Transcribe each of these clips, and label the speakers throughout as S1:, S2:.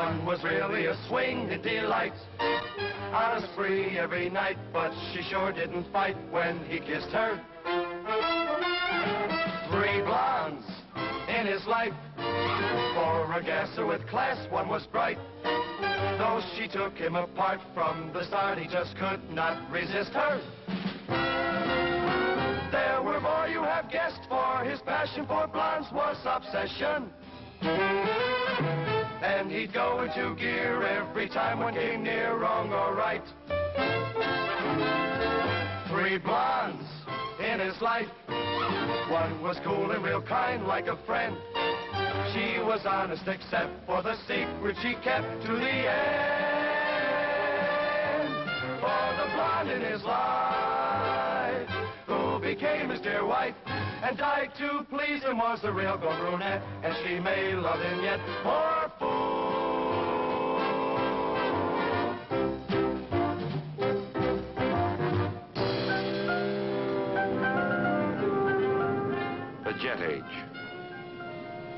S1: One was really a swinging delight, on a spree every night, but she sure didn't fight when he kissed her. 3 blondes in his life, for a gasser with class, one was bright. Though she took him apart from the start, he just could not resist her. There were more you have guessed, for his passion for blondes was obsession. And he'd go into gear every time one came near, wrong or right. 3 blondes in his life, one was cool and real kind like a friend. She was honest except for the secret she kept to the end. For the blonde in his life, who became his dear wife and died to please him, was the real gold brunette, and she may love him yet. Poor fool.
S2: The jet age.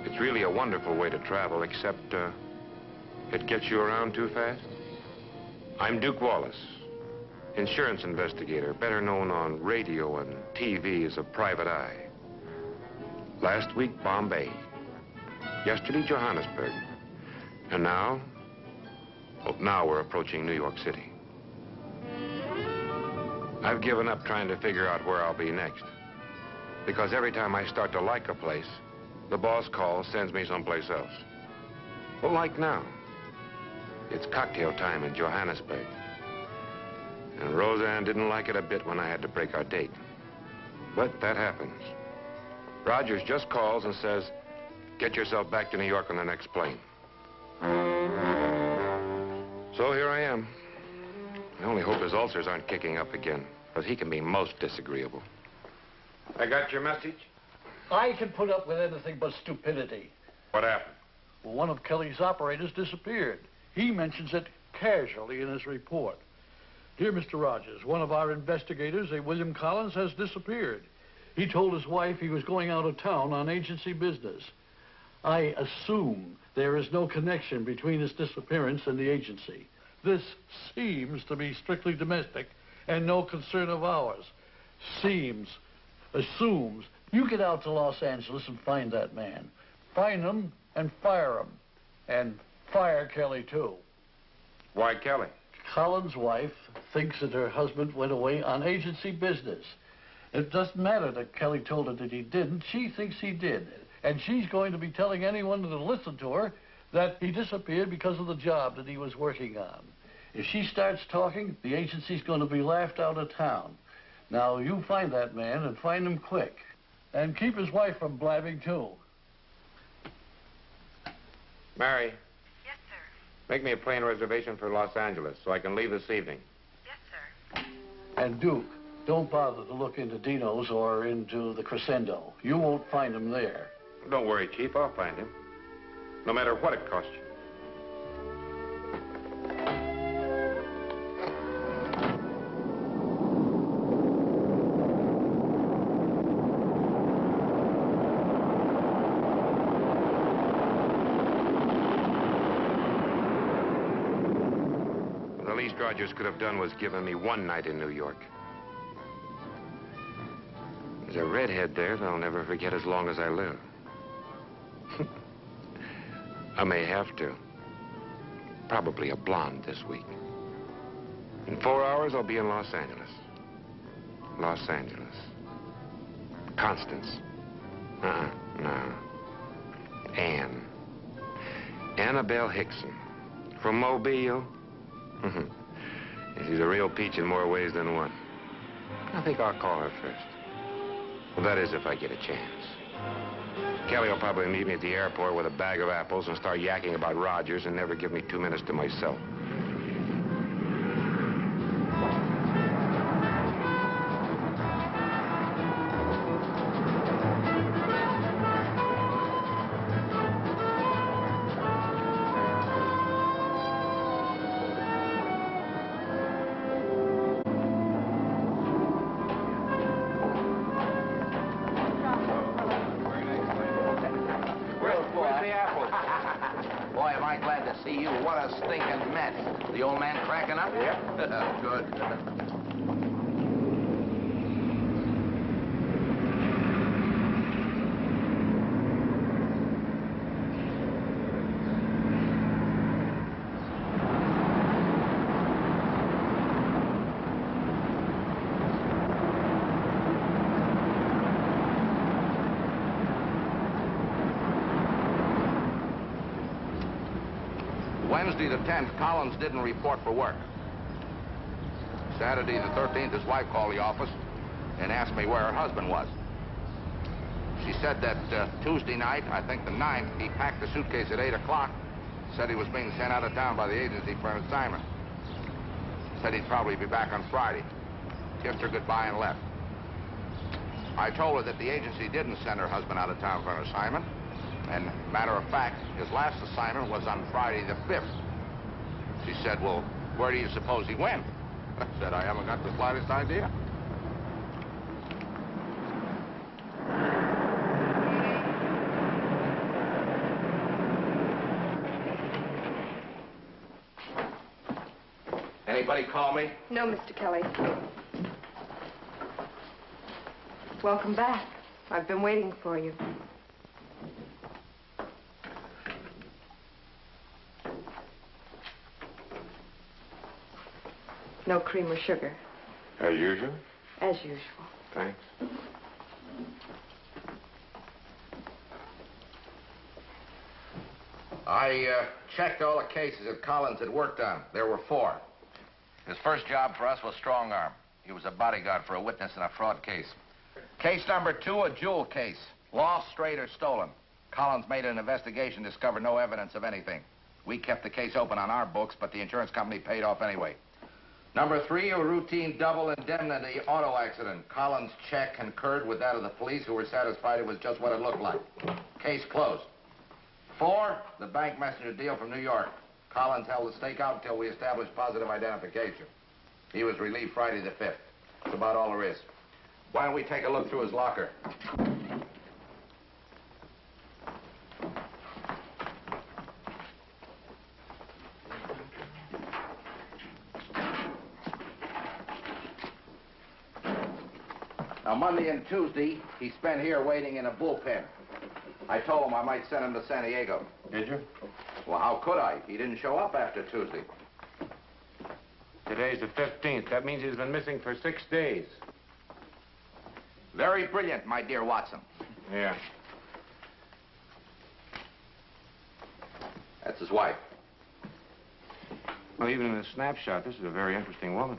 S2: It's really a wonderful way to travel, except it gets you around too fast. I'm Duke Wallace, insurance investigator, better known on radio and TV as a private eye. Last week, Bombay. Yesterday, Johannesburg. And now, well, now we're approaching New York City. I've given up trying to figure out where I'll be next. Because every time I start to like a place, the boss calls, sends me someplace else. Well, like now. It's cocktail time in Johannesburg. And Roseanne didn't like it a bit when I had to break our date. But that happens. Rogers just calls and says, get yourself back to New York on the next plane. So here I am. I only hope his ulcers aren't kicking up again, because he can be most disagreeable. I got your message?
S3: I can put up with anything but stupidity.
S2: What happened?
S3: Well, one of Kelly's operators disappeared. He mentions it casually in his report. Dear Mr. Rogers, one of our investigators, a William Collins, has disappeared. He told his wife he was going out of town on agency business. I assume there is no connection between his disappearance and the agency. This seems to be strictly domestic and no concern of ours. Seems, assumes. You get out to Los Angeles and find that man. Find him and fire him. And fire Kelly, too.
S2: Why Kelly?
S3: Collins' wife thinks that her husband went away on agency business. It doesn't matter that Kelly told her that he didn't. She thinks he did. And she's going to be telling anyone that'll listen to her that he disappeared because of the job that he was working on. If she starts talking, the agency's going to be laughed out of town. Now, you find that man and find him quick. And keep his wife from blabbing, too.
S2: Mary.
S4: Yes, sir.
S2: Make me a plane reservation for Los Angeles so I can leave this evening.
S4: Yes, sir.
S3: And Duke, don't bother to look into Dino's or into the Crescendo. You won't find him there.
S2: Don't worry, Chief. I'll find him. No matter what it costs you. The least Rogers could have done was given me one night in New York. There's a redhead there that I'll never forget as long as I live. I may have to. Probably a blonde this week. In 4 hours, I'll be in Los Angeles. Los Angeles. Constance. No. Anne. Annabelle Hickson. From Mobile. She's a real peach in more ways than one. I think I'll call her first. Well, that is if I get a chance. Kelly will probably meet me at the airport with a bag of apples and start yakking about Rogers and never give me 2 minutes to myself.
S5: see you. What a stinking mess. The old man cracking up?
S2: Yep.
S5: Good. Wednesday the 10th, Collins didn't report for work. Saturday the 13th, his wife called the office and asked me where her husband was. She said that Tuesday night, I think the 9th, he packed the suitcase at 8 o'clock, said he was being sent out of town by the agency for an assignment. Said he'd probably be back on Friday. Kissed her goodbye and left. I told her that the agency didn't send her husband out of town for an assignment. And matter of fact, his last assignment was on Friday the 5th. She said, well, where do you suppose he went? I said, I haven't got the slightest idea. Anybody call me?
S4: No, Mr. Kelly. Welcome back. I've been waiting for you. No cream or sugar.
S2: As usual?
S4: As usual.
S2: Thanks.
S5: I checked all the cases that Collins had worked on. There were 4. His first job for us was strong arm. He was a bodyguard for a witness in a fraud case. Case number 2, a jewel case. Lost, strayed, or stolen. Collins made an investigation, discovered no evidence of anything. We kept the case open on our books, but the insurance company paid off anyway. Number 3, a routine double indemnity auto accident. Collins' check concurred with that of the police, who were satisfied it was just what it looked like. Case closed. 4, the bank messenger deal from New York. Collins held the stakeout until we established positive identification. He was relieved Friday the 5th. That's about all there is. Why don't we take a look through his locker? Now, Monday and Tuesday, he spent here waiting in a bullpen. I told him I might send him to San Diego.
S2: Did you?
S5: Well, how could I? He didn't show up after Tuesday.
S2: Today's the 15th. That means he's been missing for 6 days.
S5: Very brilliant, my dear Watson.
S2: Yeah.
S5: That's his wife.
S2: Well, even in the snapshot, this is a very interesting woman.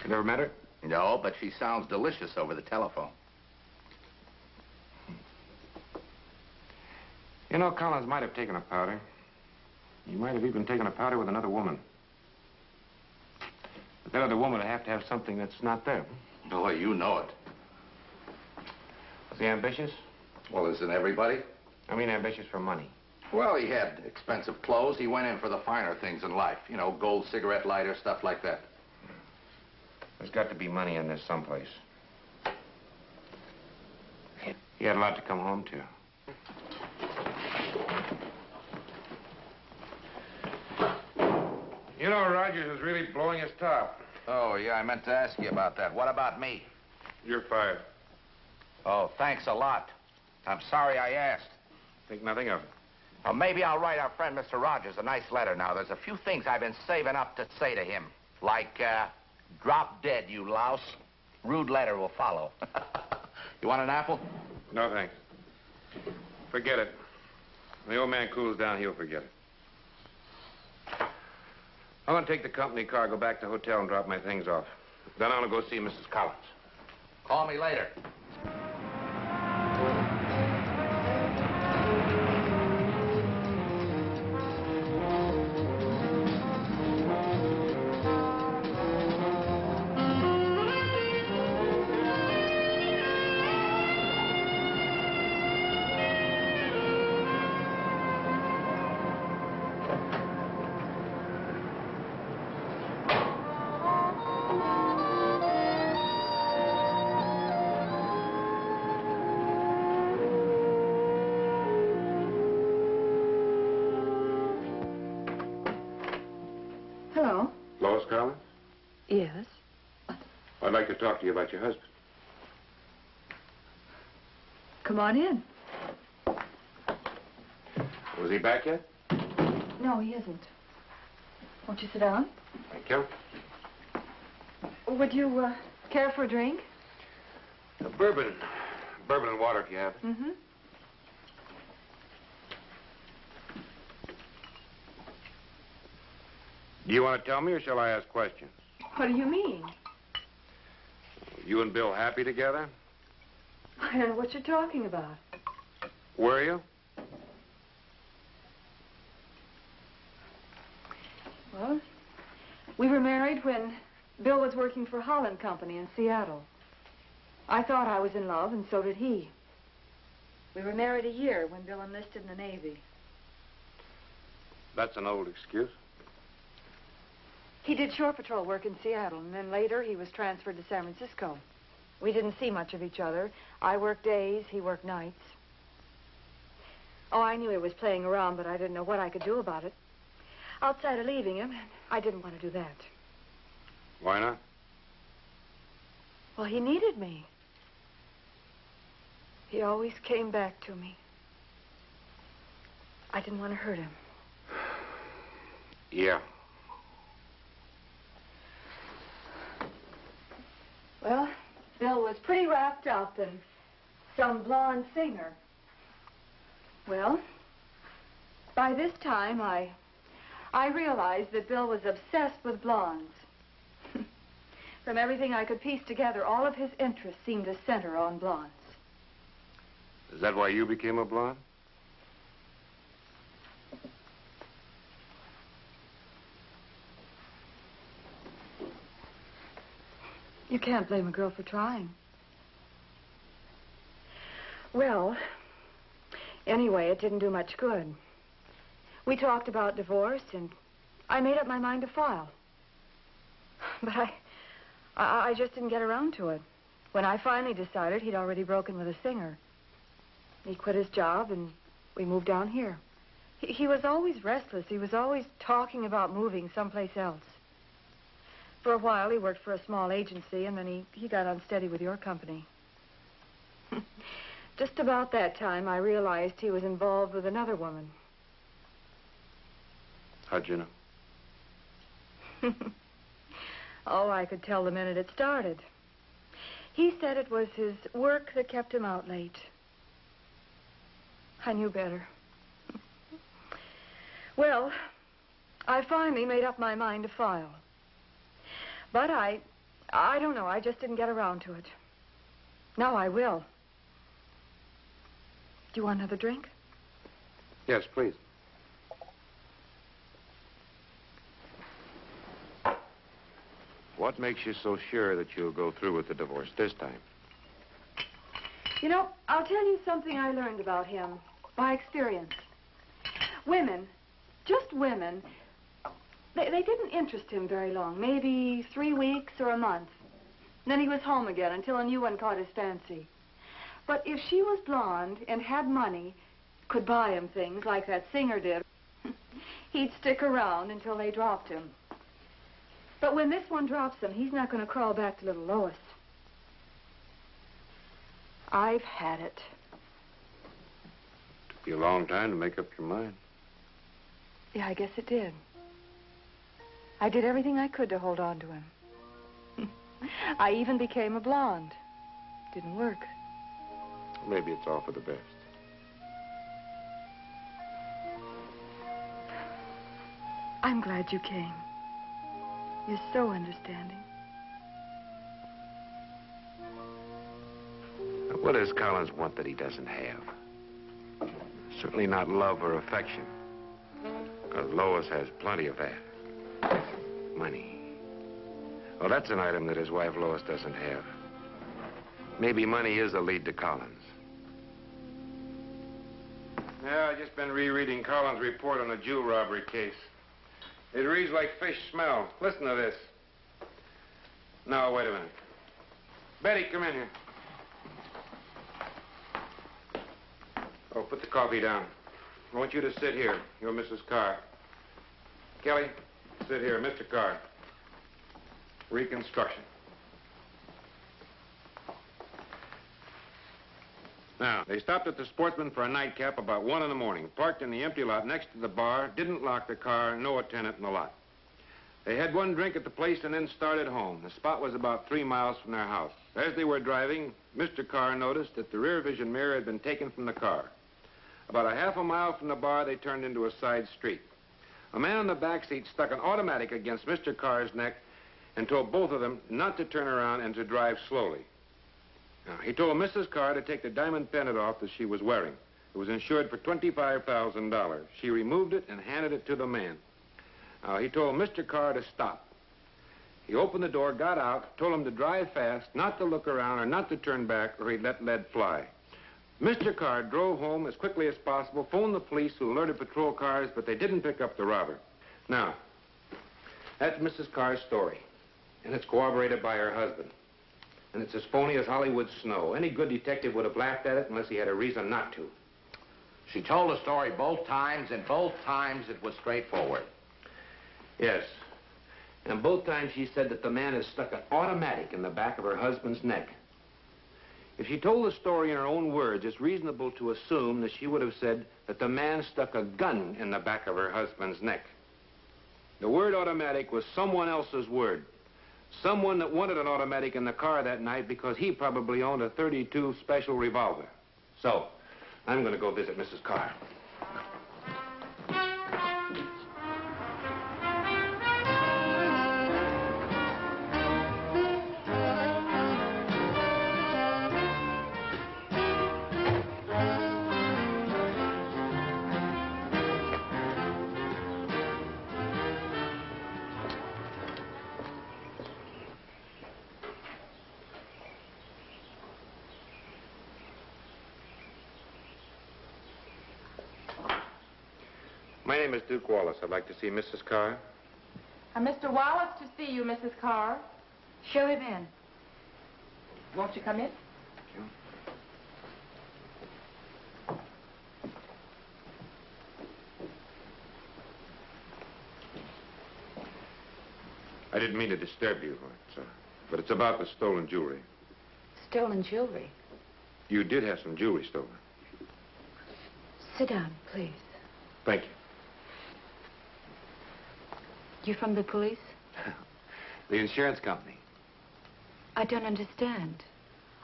S2: You never met her?
S5: No, but she sounds delicious over the telephone.
S2: You know, Collins might have taken a powder. He might have even taken a powder with another woman. But that other woman would have to have something that's not there.
S5: Boy, you know it.
S2: Was he ambitious?
S5: Well, isn't everybody?
S2: I mean ambitious for money.
S5: Well, he had expensive clothes. He went in for the finer things in life. You know, gold cigarette lighter, stuff like that.
S2: There's got to be money in this someplace. He had a lot to come home to. You know, Rogers is really blowing his top.
S5: Oh, yeah, I meant to ask you about that. What about me?
S2: You're fired.
S5: Oh, thanks a lot. I'm sorry I asked.
S2: Think nothing of it.
S5: Well, maybe I'll write our friend Mr. Rogers a nice letter now. There's a few things I've been saving up to say to him. Like, drop dead, you louse. Rude letter will follow. You want an apple?
S2: No, thanks. Forget it. When the old man cools down, he'll forget it. I'm going to take the company car, go back to the hotel, and drop my things off. Then I'm going to go see Mrs. Collins.
S5: Call me later.
S4: Hello.
S2: Lois Collins?
S4: Yes.
S2: I'd like to talk to you about your husband.
S4: Come on in.
S2: Was he back yet?
S4: No, he isn't. Won't you sit down?
S2: Thank you.
S4: Would you, care for a drink?
S2: Bourbon. Bourbon and water, if you have it.
S4: Mm-hmm.
S2: Do you want to tell me, or shall I ask questions?
S4: What do you mean?
S2: You and Bill happy together?
S4: I don't know what you're talking about.
S2: Were you?
S4: Well, we were married when Bill was working for Holland Company in Seattle. I thought I was in love, and so did he. We were married a year when Bill enlisted in the Navy.
S2: That's an old excuse.
S4: He did shore patrol work in Seattle, and then later he was transferred to San Francisco. We didn't see much of each other. I worked days, he worked nights. Oh, I knew he was playing around, but I didn't know what I could do about it. Outside of leaving him, I didn't want to do that.
S2: Why not?
S4: Well, he needed me. He always came back to me. I didn't want to hurt him.
S2: Yeah.
S4: Well, Bill was pretty wrapped up in some blonde singer. Well, by this time, I realized that Bill was obsessed with blondes. From everything I could piece together, all of his interests seemed to center on blondes.
S2: Is that why you became a blonde?
S4: You can't blame a girl for trying. Well, anyway, it didn't do much good. We talked about divorce, and I made up my mind to file. But I just didn't get around to it. When I finally decided, he'd already broken with a singer. He quit his job, and we moved down here. He was always restless. He was always talking about moving someplace else. For a while, he worked for a small agency, and then he got unsteady with your company. Just about that time, I realized he was involved with another woman.
S2: How'd you know?
S4: Oh, I could tell the minute it started. He said it was his work that kept him out late. I knew better. Well, I finally made up my mind to file. But I don't know, I just didn't get around to it. Now I will. Do you want another drink?
S2: Yes, please. What makes you so sure that you'll go through with the divorce this time?
S4: You know, I'll tell you something I learned about him by experience. Women, just women, they didn't interest him very long, maybe 3 weeks or a month. Then he was home again until a new one caught his fancy. But if she was blonde and had money, could buy him things like that singer did, he'd stick around until they dropped him. But when this one drops him, he's not going to crawl back to little Lois. I've had it.
S2: Took you a long time to make up your mind.
S4: Yeah, I guess it did. I did everything I could to hold on to him. I even became a blonde. Didn't work.
S2: Maybe it's all for the best.
S4: I'm glad you came. You're so understanding.
S2: What does Collins want that he doesn't have? Certainly not love or affection. Because Lois has plenty of that. Money. Well, that's an item that his wife Lois doesn't have. Maybe money is a lead to Collins. Yeah, I've just been rereading Collins' report on the jewel robbery case. It reads like fish smell. Listen to this. No, wait a minute. Betty, come in here. Oh, put the coffee down. I want you to sit here. You're Mrs. Carr. Kelly, Sit here, Mr. Carr. Reconstruction. Now, they stopped at the Sportsman for a nightcap about 1 in the morning, parked in the empty lot next to the bar, didn't lock the car, no attendant in the lot. They had one drink at the place and then started home. The spot was about 3 miles from their house. As they were driving, Mr. Carr noticed that the rear vision mirror had been taken from the car. About a half a mile from the bar, they turned into a side street. A man in the back seat stuck an automatic against Mr. Carr's neck and told both of them not to turn around and to drive slowly. Now, he told Mrs. Carr to take the diamond pendant off that she was wearing. It was insured for $25,000. She removed it and handed it to the man. Now, he told Mr. Carr to stop. He opened the door, got out, told him to drive fast, not to look around or not to turn back, or he'd let lead fly. Mr. Carr drove home as quickly as possible, phoned the police who alerted patrol cars, but they didn't pick up the robber. Now, that's Mrs. Carr's story, and it's corroborated by her husband. And it's as phony as Hollywood snow. Any good detective would have laughed at it unless he had a reason not to.
S5: She told the story both times, and both times it was straightforward.
S2: Yes. And both times she said that the man had stuck an automatic in the back of her husband's neck. If she told the story in her own words, it's reasonable to assume that she would have said that the man stuck a gun in the back of her husband's neck. The word automatic was someone else's word. Someone that wanted an automatic in the car that night because he probably owned a .32 special revolver. So, I'm going to go visit Mrs. Carr. My name is Duke Wallace. I'd like to see Mrs. Carr.
S6: Mr. Wallace to see you, Mrs. Carr.
S4: Show him in.
S6: Won't you come in?
S2: I didn't mean to disturb you, but it's about the stolen jewelry.
S4: Stolen jewelry.
S2: You did have some jewelry stolen.
S4: Sit down, please.
S2: Thank you.
S4: You from the police?
S2: The insurance company.
S4: I don't understand.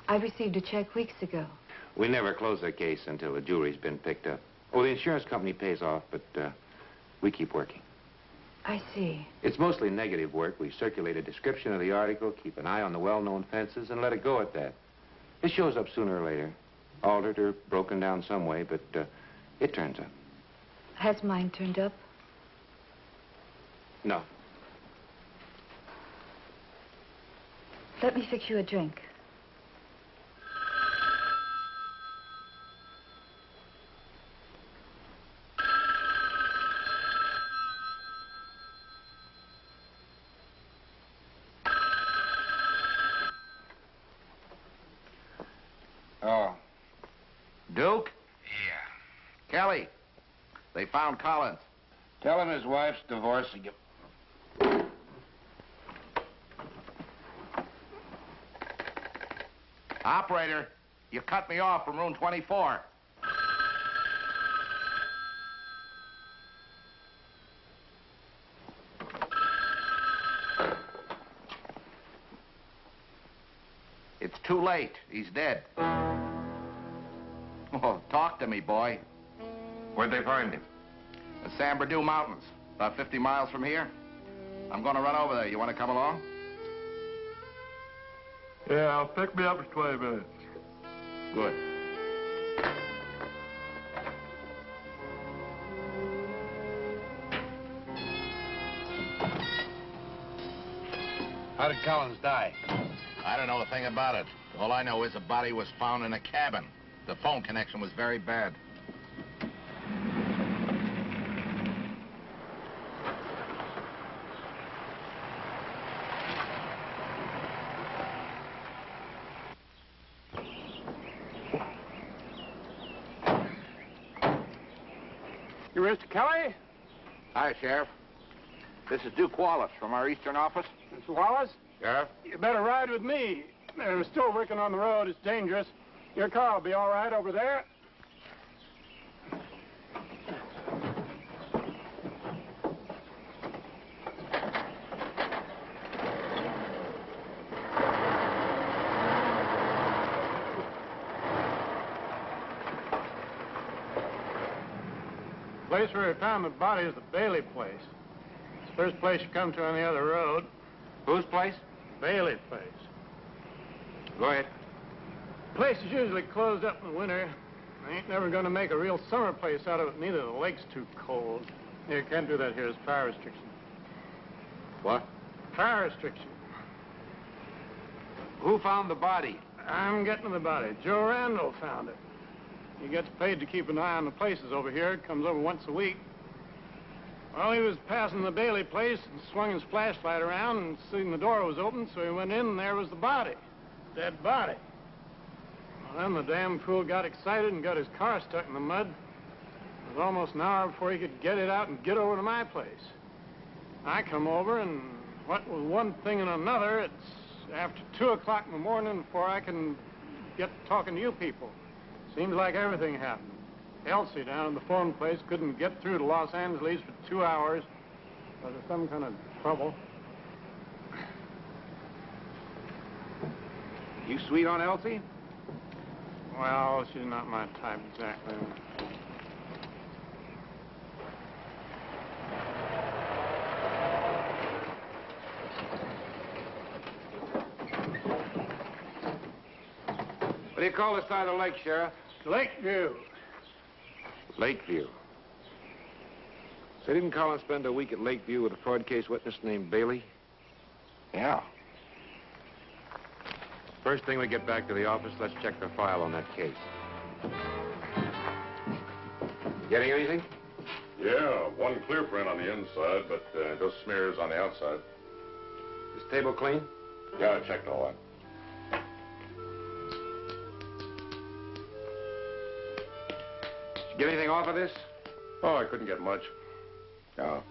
S4: I received a check weeks ago.
S2: We never close a case until the jewelry's been picked up. Oh, the insurance company pays off, but we keep working.
S4: I see.
S2: It's mostly negative work. We circulate a description of the article, keep an eye on the well-known fences, and let it go at that. It shows up sooner or later. Altered or broken down some way, but it turns up.
S4: Has mine turned up?
S2: No.
S4: Let me fix you a drink.
S2: Oh.
S5: Duke?
S2: Yeah.
S5: Kelly, they found Collins.
S2: Tell him his wife's divorcing him.
S5: Operator, you cut me off from room 24. It's too late. He's dead. Oh, talk to me, boy.
S2: Where'd they find him?
S5: The San Bernardino Mountains, about 50 miles from here. I'm going to run over there. You want to come along?
S3: Yeah, I'll pick me up in 20 minutes.
S5: Good.
S2: How did Collins die?
S5: I don't know a thing about it. All I know is the body was found in a cabin. The phone connection was very bad.
S2: You Mr. Kelly?
S5: Hi, Sheriff. This is Duke Wallace from our eastern office.
S7: Mr. Wallace,
S2: Yeah?
S7: you better ride with me. They're still working on the road. It's dangerous. Your car will be all right over there. The place where we found the body is the Bailey place. It's the first place you come to on the other road.
S2: Whose place?
S7: Bailey place.
S2: Go ahead.
S7: Place is usually closed up in the winter. They ain't never gonna make a real summer place out of it, neither. The lake's too cold. You can't do that here. There's fire restriction.
S2: What?
S7: Fire restriction.
S2: Who found the body?
S7: I'm getting to the body. Joe Randall found it. He gets paid to keep an eye on the places over here. Comes over once a week. Well, he was passing the Bailey place and swung his flashlight around and seen the door was open, so he went in and there was the body. Dead body. Well, then the damn fool got excited and got his car stuck in the mud. It was almost an hour before he could get it out and get over to my place. I come over, and what with one thing and another, it's after 2 o'clock in the morning before I can get talking to you people. Seems like everything happened. Elsie down at the phone place couldn't get through to Los Angeles for 2 hours. Because of some kind of trouble.
S2: You sweet on Elsie?
S7: Well, she's not my type exactly.
S2: What do you call this side of the lake, Sheriff?
S7: Lakeview.
S2: Lakeview. So didn't Collins spend a week at Lakeview with a fraud case witness named Bailey?
S5: Yeah.
S2: First thing we get back to the office, let's check the file on that case. Getting anything?
S8: Yeah, one clear print on the inside, but just smears on the outside.
S2: This table clean?
S8: Yeah, I checked all that.
S2: Did you get anything off of this?
S8: Oh, I couldn't get much.
S5: No.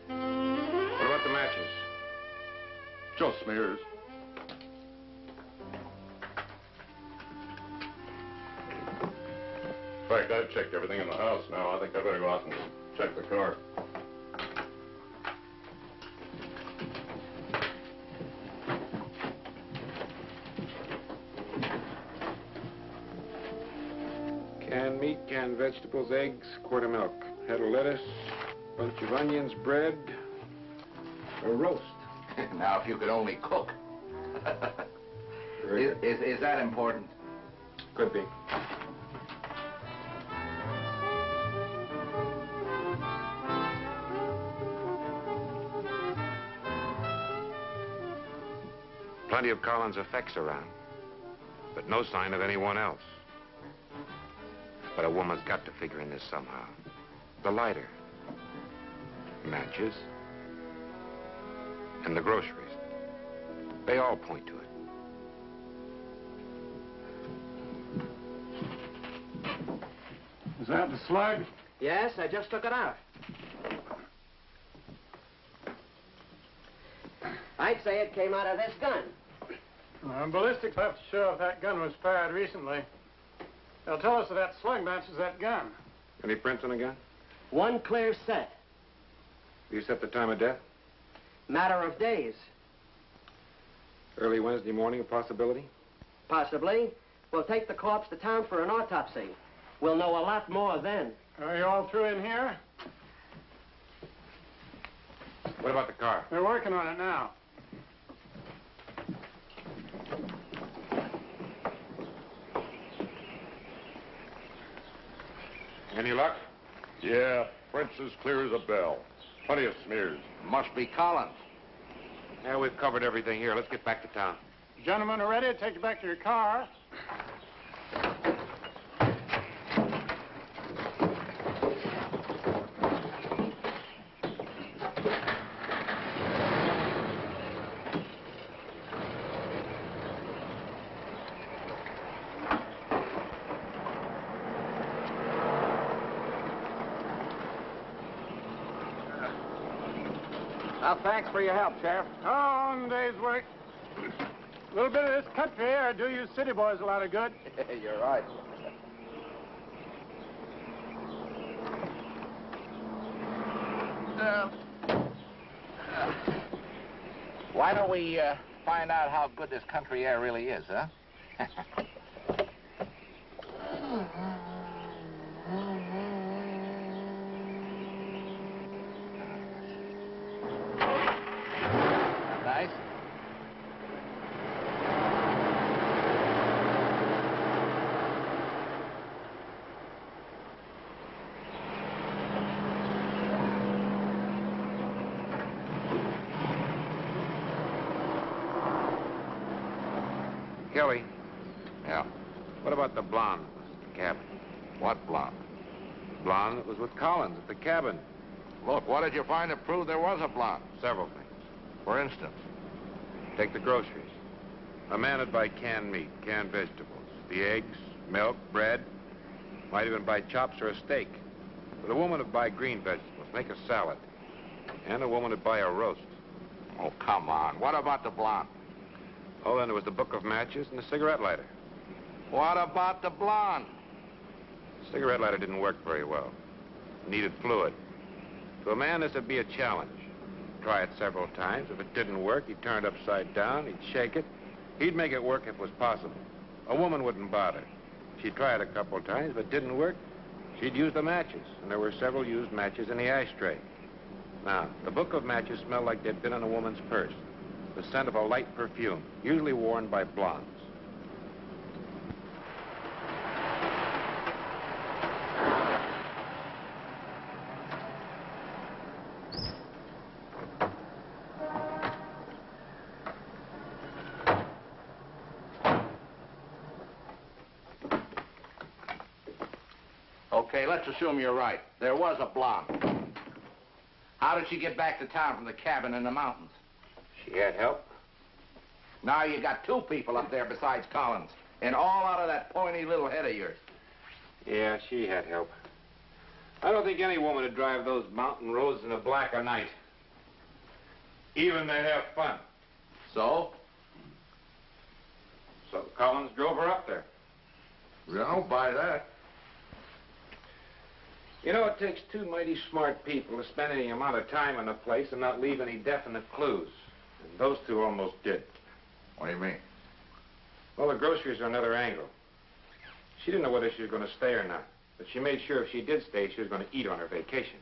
S2: What about the matches?
S8: Just smears. In fact, I've checked everything in the house now. I think I better go out and check the car.
S2: Canned meat, canned vegetables, eggs, quart of milk, head of lettuce, bunch of onions, bread, a roast.
S5: Now, if you could only cook. Is that important?
S2: Could be. Plenty of Collins' effects around, but no sign of anyone else. But a woman's got to figure in this somehow. The lighter, matches, and the groceries. They all point to it.
S7: Is that the slug?
S9: Yes, I just took it out. I'd say it came out of this gun.
S7: Ballistics have to show if that gun was fired recently. They'll tell us if that slug matches that gun.
S2: Any prints on the gun?
S9: One clear set.
S2: You set the time of death?
S9: Matter of days.
S2: Early Wednesday morning, a possibility?
S9: Possibly. We'll take the corpse to town for an autopsy. We'll know a lot more then.
S7: Are you all through in here?
S2: What about the car?
S7: They're working on it now.
S2: Any luck?
S8: Yeah, prints as clear as a bell. Plenty of smears.
S5: Must be Collins.
S2: Yeah, we've covered everything here. Let's get back to town.
S7: Gentlemen are ready to take you back to your car.
S5: Well, thanks for your help, Sheriff.
S7: On day's work. A little bit of this country air do you city boys a lot of good.
S5: You're right. Why don't we find out how good this country air really is, huh? Nice.
S2: Kelly,
S5: Yeah.
S2: what about the blonde that was at the cabin?
S5: What blonde?
S2: The blonde that was with Collins at the cabin.
S5: Look, what did you find to prove there was a blonde?
S2: Several things.
S5: For instance?
S2: Take the groceries. A man would buy canned meat, canned vegetables, the eggs, milk, bread. Might even buy chops or a steak. But a woman would buy green vegetables, make a salad. And a woman would buy a roast.
S5: Oh, come on. What about the blonde?
S2: Oh, then there was the book of matches and the cigarette lighter.
S5: What about the blonde?
S2: The cigarette lighter didn't work very well. It needed fluid. To a man, this would be a challenge. Try it several times. If it didn't work, he'd turn it upside down, he'd shake it. He'd make it work if it was possible. A woman wouldn't bother. She'd try it a couple of times. If it didn't work, she'd use the matches. And there were several used matches in the ashtray. Now, the book of matches smelled like they'd been in a woman's purse. The scent of a light perfume, usually worn by blondes.
S5: Okay, let's assume you're right. There was a blonde. How did she get back to town from the cabin in the mountains?
S2: She had help.
S5: Now you got two people up there besides Collins, and all out of that pointy little head of yours.
S2: Yeah, she had help. I don't think any woman would drive those mountain roads in the black of night. Even to have fun.
S5: So?
S2: So Collins drove her up there.
S5: I don't buy that.
S2: You know, it takes two mighty smart people to spend any amount of time in a place and not leave any definite clues. And those two almost did.
S5: What do you mean?
S2: Well, the groceries are another angle. She didn't know whether she was going to stay or not. But she made sure if she did stay, she was going to eat on her vacation.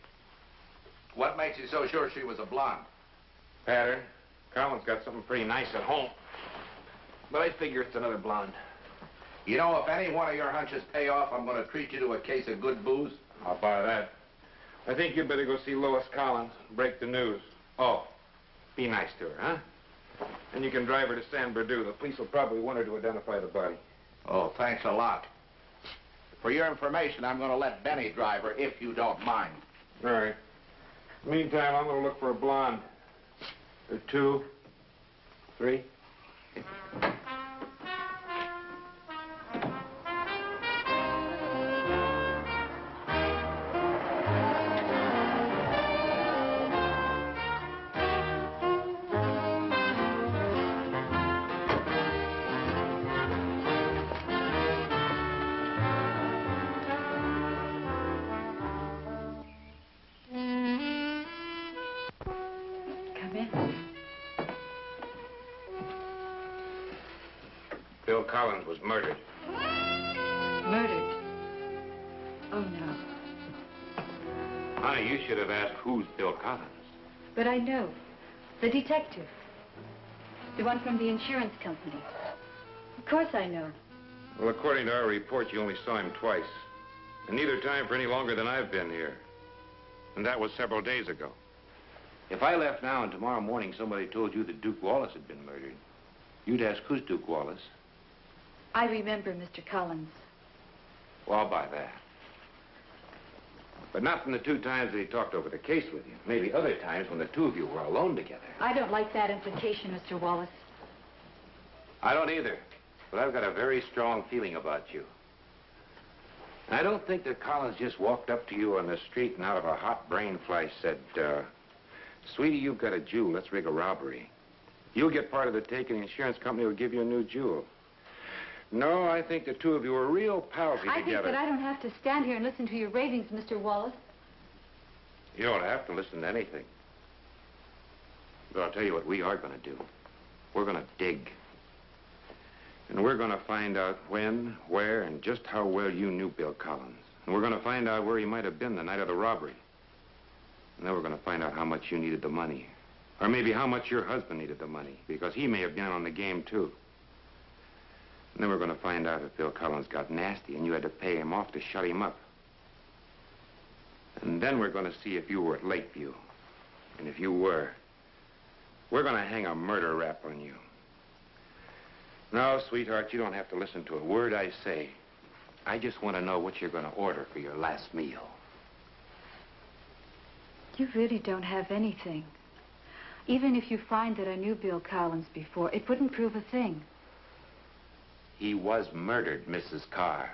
S5: What makes you so sure she was a blonde?
S2: Pattern. Collins got something pretty nice at home. But I figure it's another blonde.
S5: You know, if any one of your hunches pay off, I'm going to treat you to a case of good booze.
S2: I'll buy that. I think you'd better go see Lois Collins and break the news. Oh, be nice to her, huh? And you can drive her to San Bernardino. The police will probably want her to identify the body.
S5: Oh, thanks a lot. For your information, I'm going to let Benny drive her, if you don't mind.
S2: All right. Meantime, I'm going to look for a blonde. Or two. Three. Bill Collins was murdered.
S4: Murdered? Oh, no.
S2: Honey, you should have asked who's Bill Collins.
S4: But I know. The detective. The one from the insurance company. Of course I know.
S2: Well, according to our report, you only saw him twice. And neither time for any longer than I've been here. And that was several days ago. If I left now and tomorrow morning somebody told you that Duke Wallace had been murdered, you'd ask, who's Duke Wallace?
S4: I remember Mr. Collins.
S2: Well, I'll buy that. But not from the two times that he talked over the case with you. Maybe other times when the two of you were alone together.
S4: I don't like that implication, Mr. Wallace.
S2: I don't either. But I've got a very strong feeling about you. And I don't think that Collins just walked up to you on the street and out of a hot brain flash said, Sweetie, you've got a jewel. Let's rig a robbery. You'll get part of the take, and the insurance company will give you a new jewel. No, I think the two of you are real palsy
S10: I
S2: together.
S10: think that I don't have to stand here and listen to your ravings, Mr. Wallace.
S2: You don't have to listen to anything. But I'll tell you what we are going to do. We're going to dig. And we're going to find out when, where, and just how well you knew Bill Collins. And we're going to find out where he might have been the night of the robbery. And then we're going to find out how much you needed the money. Or maybe how much your husband needed the money, because he may have been on the game, too. And then we're going to find out if Bill Collins got nasty and you had to pay him off to shut him up. And then we're going to see if you were at Lakeview. And if you were, we're going to hang a murder rap on you. No, sweetheart, you don't have to listen to a word I say. I just want to know what you're going to order for your last meal.
S10: You really don't have anything. Even if you find that I knew Bill Collins before, it wouldn't prove a thing.
S2: He was murdered, Mrs. Carr.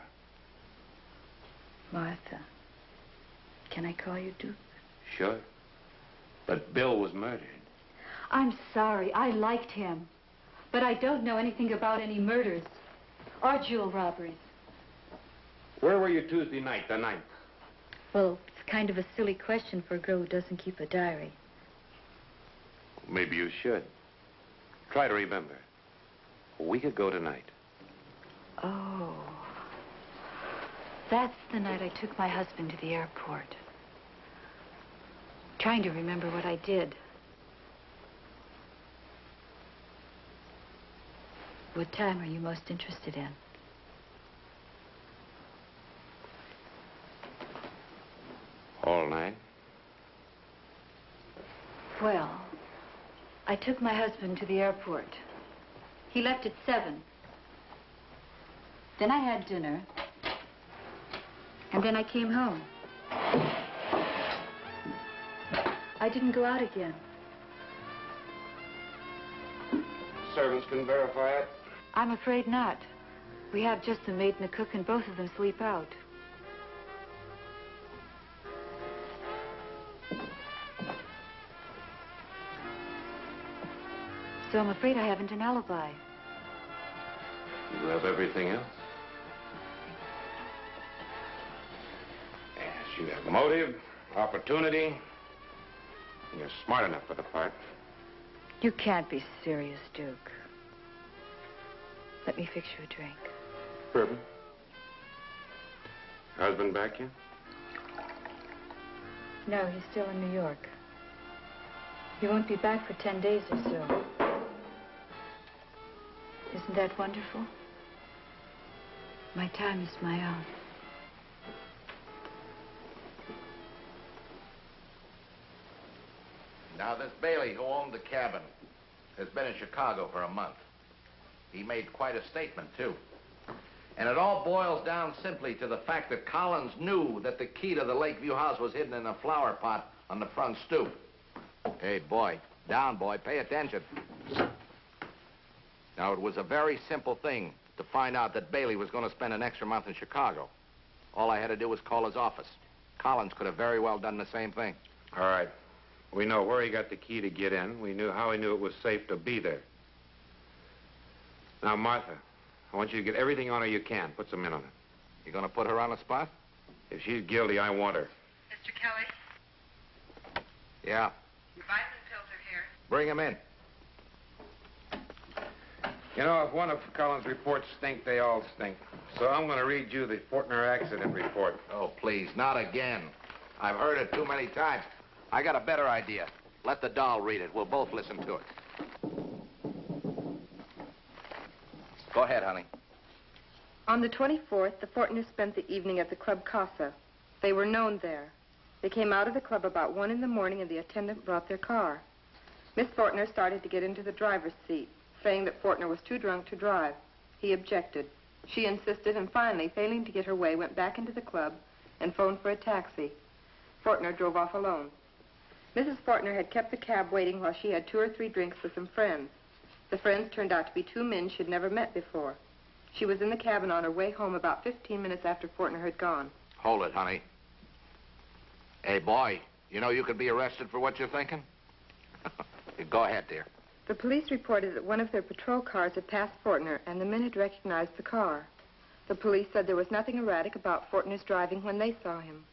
S10: Martha, can I call you Duke?
S2: Sure. But Bill was murdered.
S10: I'm sorry. I liked him. But I don't know anything about any murders or jewel robberies.
S2: Where were you Tuesday night, the 9th?
S10: Well, it's kind of a silly question for a girl who doesn't keep a diary.
S2: Maybe you should. Try to remember. A week ago tonight.
S10: Oh. That's the night I took my husband to the airport. Trying to remember what I did. What time are you most interested in?
S2: All night?
S10: Well, I took my husband to the airport. He left at 7. Then I had dinner. And then I came home. I didn't go out again.
S2: Servants can verify it.
S10: I'm afraid not. We have just the maid and the cook, and both of them sleep out. So I'm afraid I haven't an alibi.
S2: You have everything else? Yes, you have motive, opportunity, and you're smart enough for the part.
S10: You can't be serious, Duke. Let me fix you a drink.
S2: Bourbon? Husband back yet?
S10: No, he's still in New York. He won't be back for 10 days or so. Isn't that wonderful? My time is my own.
S5: Now, this Bailey who owned the cabin has been in Chicago for a month. He made quite a statement, too. And it all boils down simply to the fact that Collins knew that the key to the Lakeview house was hidden in a flower pot on the front stoop. Hey, boy. Down, boy. Pay attention. Now, it was a very simple thing to find out that Bailey was going to spend an extra month in Chicago. All I had to do was call his office. Collins could have very well done the same thing.
S2: All right. We know where he got the key to get in. We knew how he knew it was safe to be there. Now, Martha, I want you to get everything on her you can. Put some in on it.
S5: You going to put her on the spot?
S2: If she's guilty, I want her.
S11: Mr. Kelly?
S5: Yeah.
S11: Vitamin pills are here.
S5: Bring him in.
S2: You know, if one of Collins' reports stink, they all stink. So I'm going to read you the Fortner accident report.
S5: Oh, please, not again. I've heard it too many times. I got a better idea. Let the doll read it. We'll both listen to it. Go ahead, honey.
S4: On the 24th, the Fortners spent the evening at the Club Casa. They were known there. They came out of the club about 1 in the morning, and the attendant brought their car. Miss Fortner started to get into the driver's seat, saying that Fortner was too drunk to drive. He objected. She insisted, and finally, failing to get her way, went back into the club and phoned for a taxi. Fortner drove off alone. Mrs. Fortner had kept the cab waiting while she had 2 or 3 drinks with some friends. The friends turned out to be 2 men she'd never met before. She was in the cabin on her way home about 15 minutes after Fortner had gone.
S5: Hold it, honey. Hey, boy, you know you could be arrested for what you're thinking? Go ahead, dear.
S12: The police reported that one of their patrol cars had passed Fortner, and the men had recognized the car. The police said there was nothing erratic about Fortner's driving when they saw him.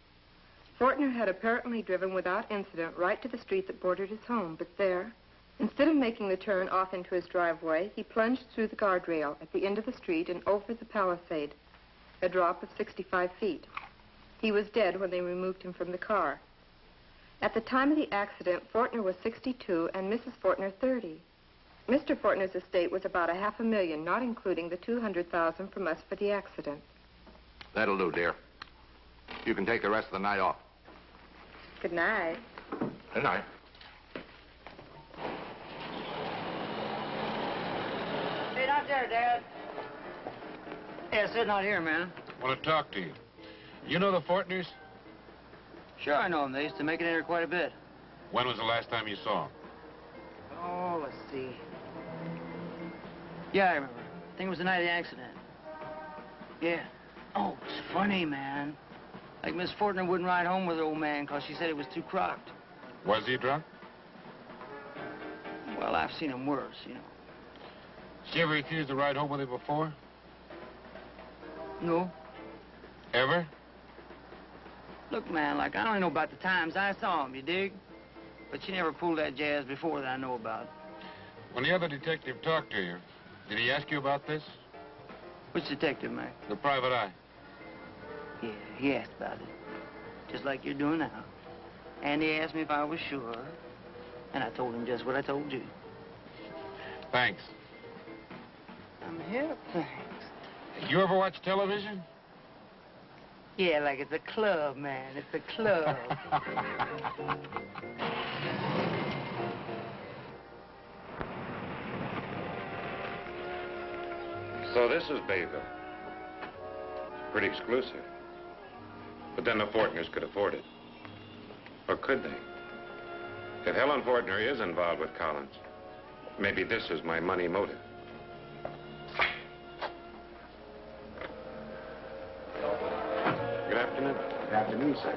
S12: Fortner had apparently driven without incident right to the street that bordered his home, but there, instead of making the turn off into his driveway, he plunged through the guardrail at the end of the street and over the palisade, a drop of 65 feet. He was dead when they removed him from the car. At the time of the accident, Fortner was 62 and Mrs. Fortner 30. Mr. Fortner's estate was about $500,000, not including the $200,000 from us for the accident.
S5: That'll do, dear. You can take the rest of the night off.
S12: Good night.
S5: Good night.
S9: Hey, not there, Dad. Yeah, sitting out here, man.
S2: I want to talk to you. You know the Fortners?
S9: Sure, I know them. They used to make it in here quite a bit.
S2: When was the last time you saw them?
S9: Oh, let's see. Yeah, I remember. I think it was the night of the accident. Yeah. Oh, it's funny, man. Like Miss Fortner wouldn't ride home with her old man because she said he was too crocked.
S2: Was he drunk?
S9: Well, I've seen him worse, you know.
S2: She ever refused to ride home with him before?
S9: No.
S2: Ever?
S9: Look, man, like, I don't know about the times I saw him, you dig? But she never pulled that jazz before that I know about.
S2: When the other detective talked to you, did he ask you about this?
S9: Which detective, man?
S2: The private eye.
S9: Yeah, he asked about it. Just like you're doing now. And he asked me if I was sure. And I told him just what I told you.
S2: Thanks.
S9: I'm here, thanks.
S2: You ever watch television?
S9: Yeah, like it's a club, man. It's a club.
S2: So this is Bayville. Pretty exclusive. But then the Fortners could afford it. Or could they? If Helen Fortner is involved with Collins, maybe this is my money motive. Good afternoon.
S13: Good afternoon, sir.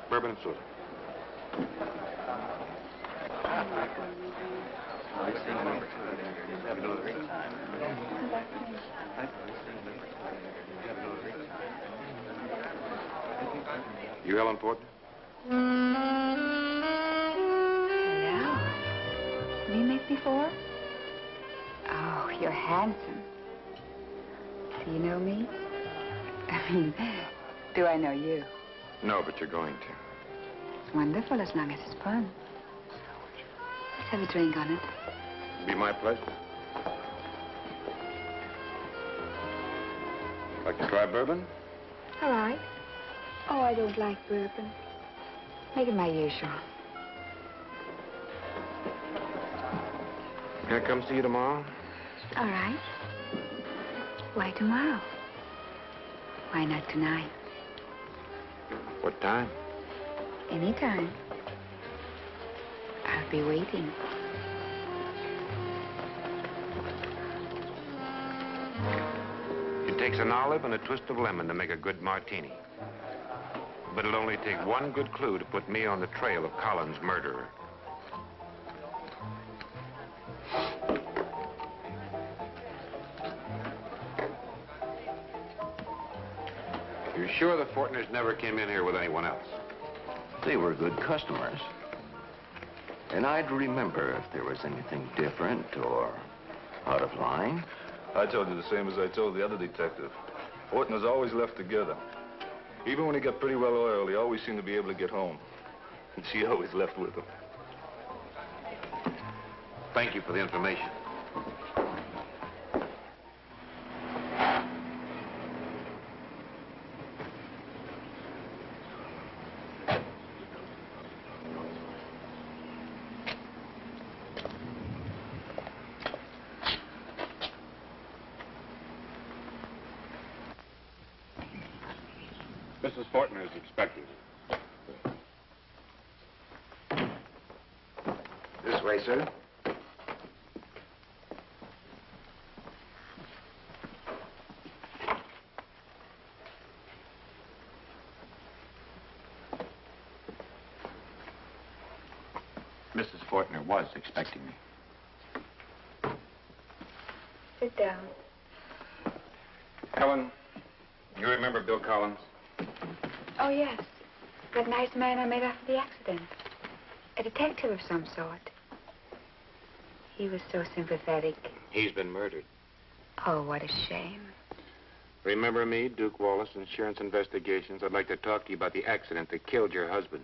S2: Bourbon and soda. You Helen Fortner?
S14: Hello. We met before? Oh, you're handsome. Do you know me? I mean, do I know you?
S2: No, but you're going to.
S14: It's wonderful as long as it's fun. Let's have a drink on it.
S2: It'd be my pleasure. Like to try bourbon?
S14: All right. Oh, I don't like bourbon. Make it my usual.
S2: Can I come see you tomorrow?
S14: All right. Why tomorrow? Why not tonight?
S2: What time?
S14: Anytime. I'll be waiting.
S2: It takes an olive and a twist of lemon to make a good martini. But it'll only take one good clue to put me on the trail of Collins' murderer. You're sure the Fortners never came in here with anyone else?
S15: They were good customers. And I'd remember if there was anything different or out of line.
S16: I told you the same as I told the other detective. Fortner's always left together. Even when he got pretty well oiled, he always seemed to be able to get home. And she always left with him.
S2: Thank you for the information.
S8: Mrs. Fortner is expected.
S13: This way, sir. Mrs. Fortner was expecting me.
S14: Sit down.
S2: Helen, you remember Bill Collins?
S14: Oh, yes. That nice man I met after the accident. A detective of some sort. He was so sympathetic.
S2: He's been murdered.
S14: Oh, what a shame.
S2: Remember me, Duke Wallace, Insurance Investigations? I'd like to talk to you about the accident that killed your husband.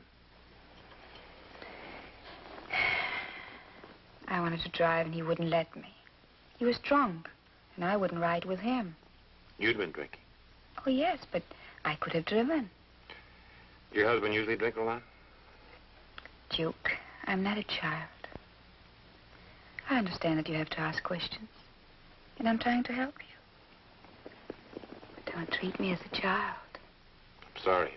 S14: I wanted to drive and he wouldn't let me. He was drunk, and I wouldn't ride with him.
S2: You'd been drinking.
S14: Oh, yes, but I could have driven.
S2: Your husband usually drink a lot?
S14: Duke, I'm not a child. I understand that you have to ask questions, and I'm trying to help you. But don't treat me as a child.
S2: I'm sorry.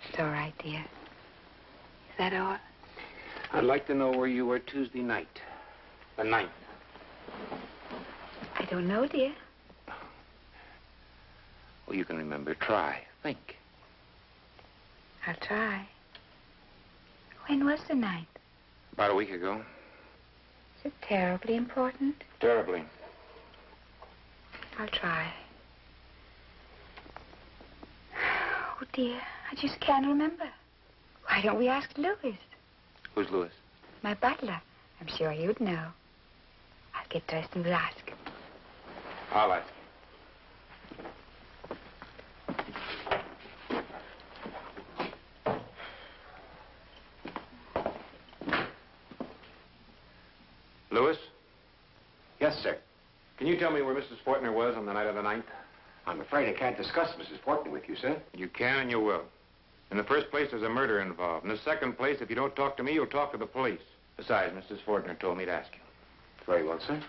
S14: It's all right, dear. Is that all?
S2: I'd like to know where you were Tuesday night. The 9th.
S14: I don't know, dear.
S2: Well, you can remember. Try. Think.
S14: I'll try. When was the night?
S2: About a week ago.
S14: Is it terribly important?
S2: Terribly.
S14: I'll try. Oh, dear. I just can't remember. Why don't we ask Louis?
S2: Who's Louis?
S14: My butler. I'm sure you'd know. I'll get dressed and we'll ask him.
S2: I'll ask. Louis?
S17: Yes, sir.
S2: Can you tell me where Mrs. Fortner was on the night of the 9th?
S17: I'm afraid I can't discuss Mrs. Fortner with you, sir.
S2: You can and you will. In the first place, there's a murder involved. In the second place, if you don't talk to me, you'll talk to the police. Besides, Mrs. Fortner told me to ask you.
S17: Very well, sir.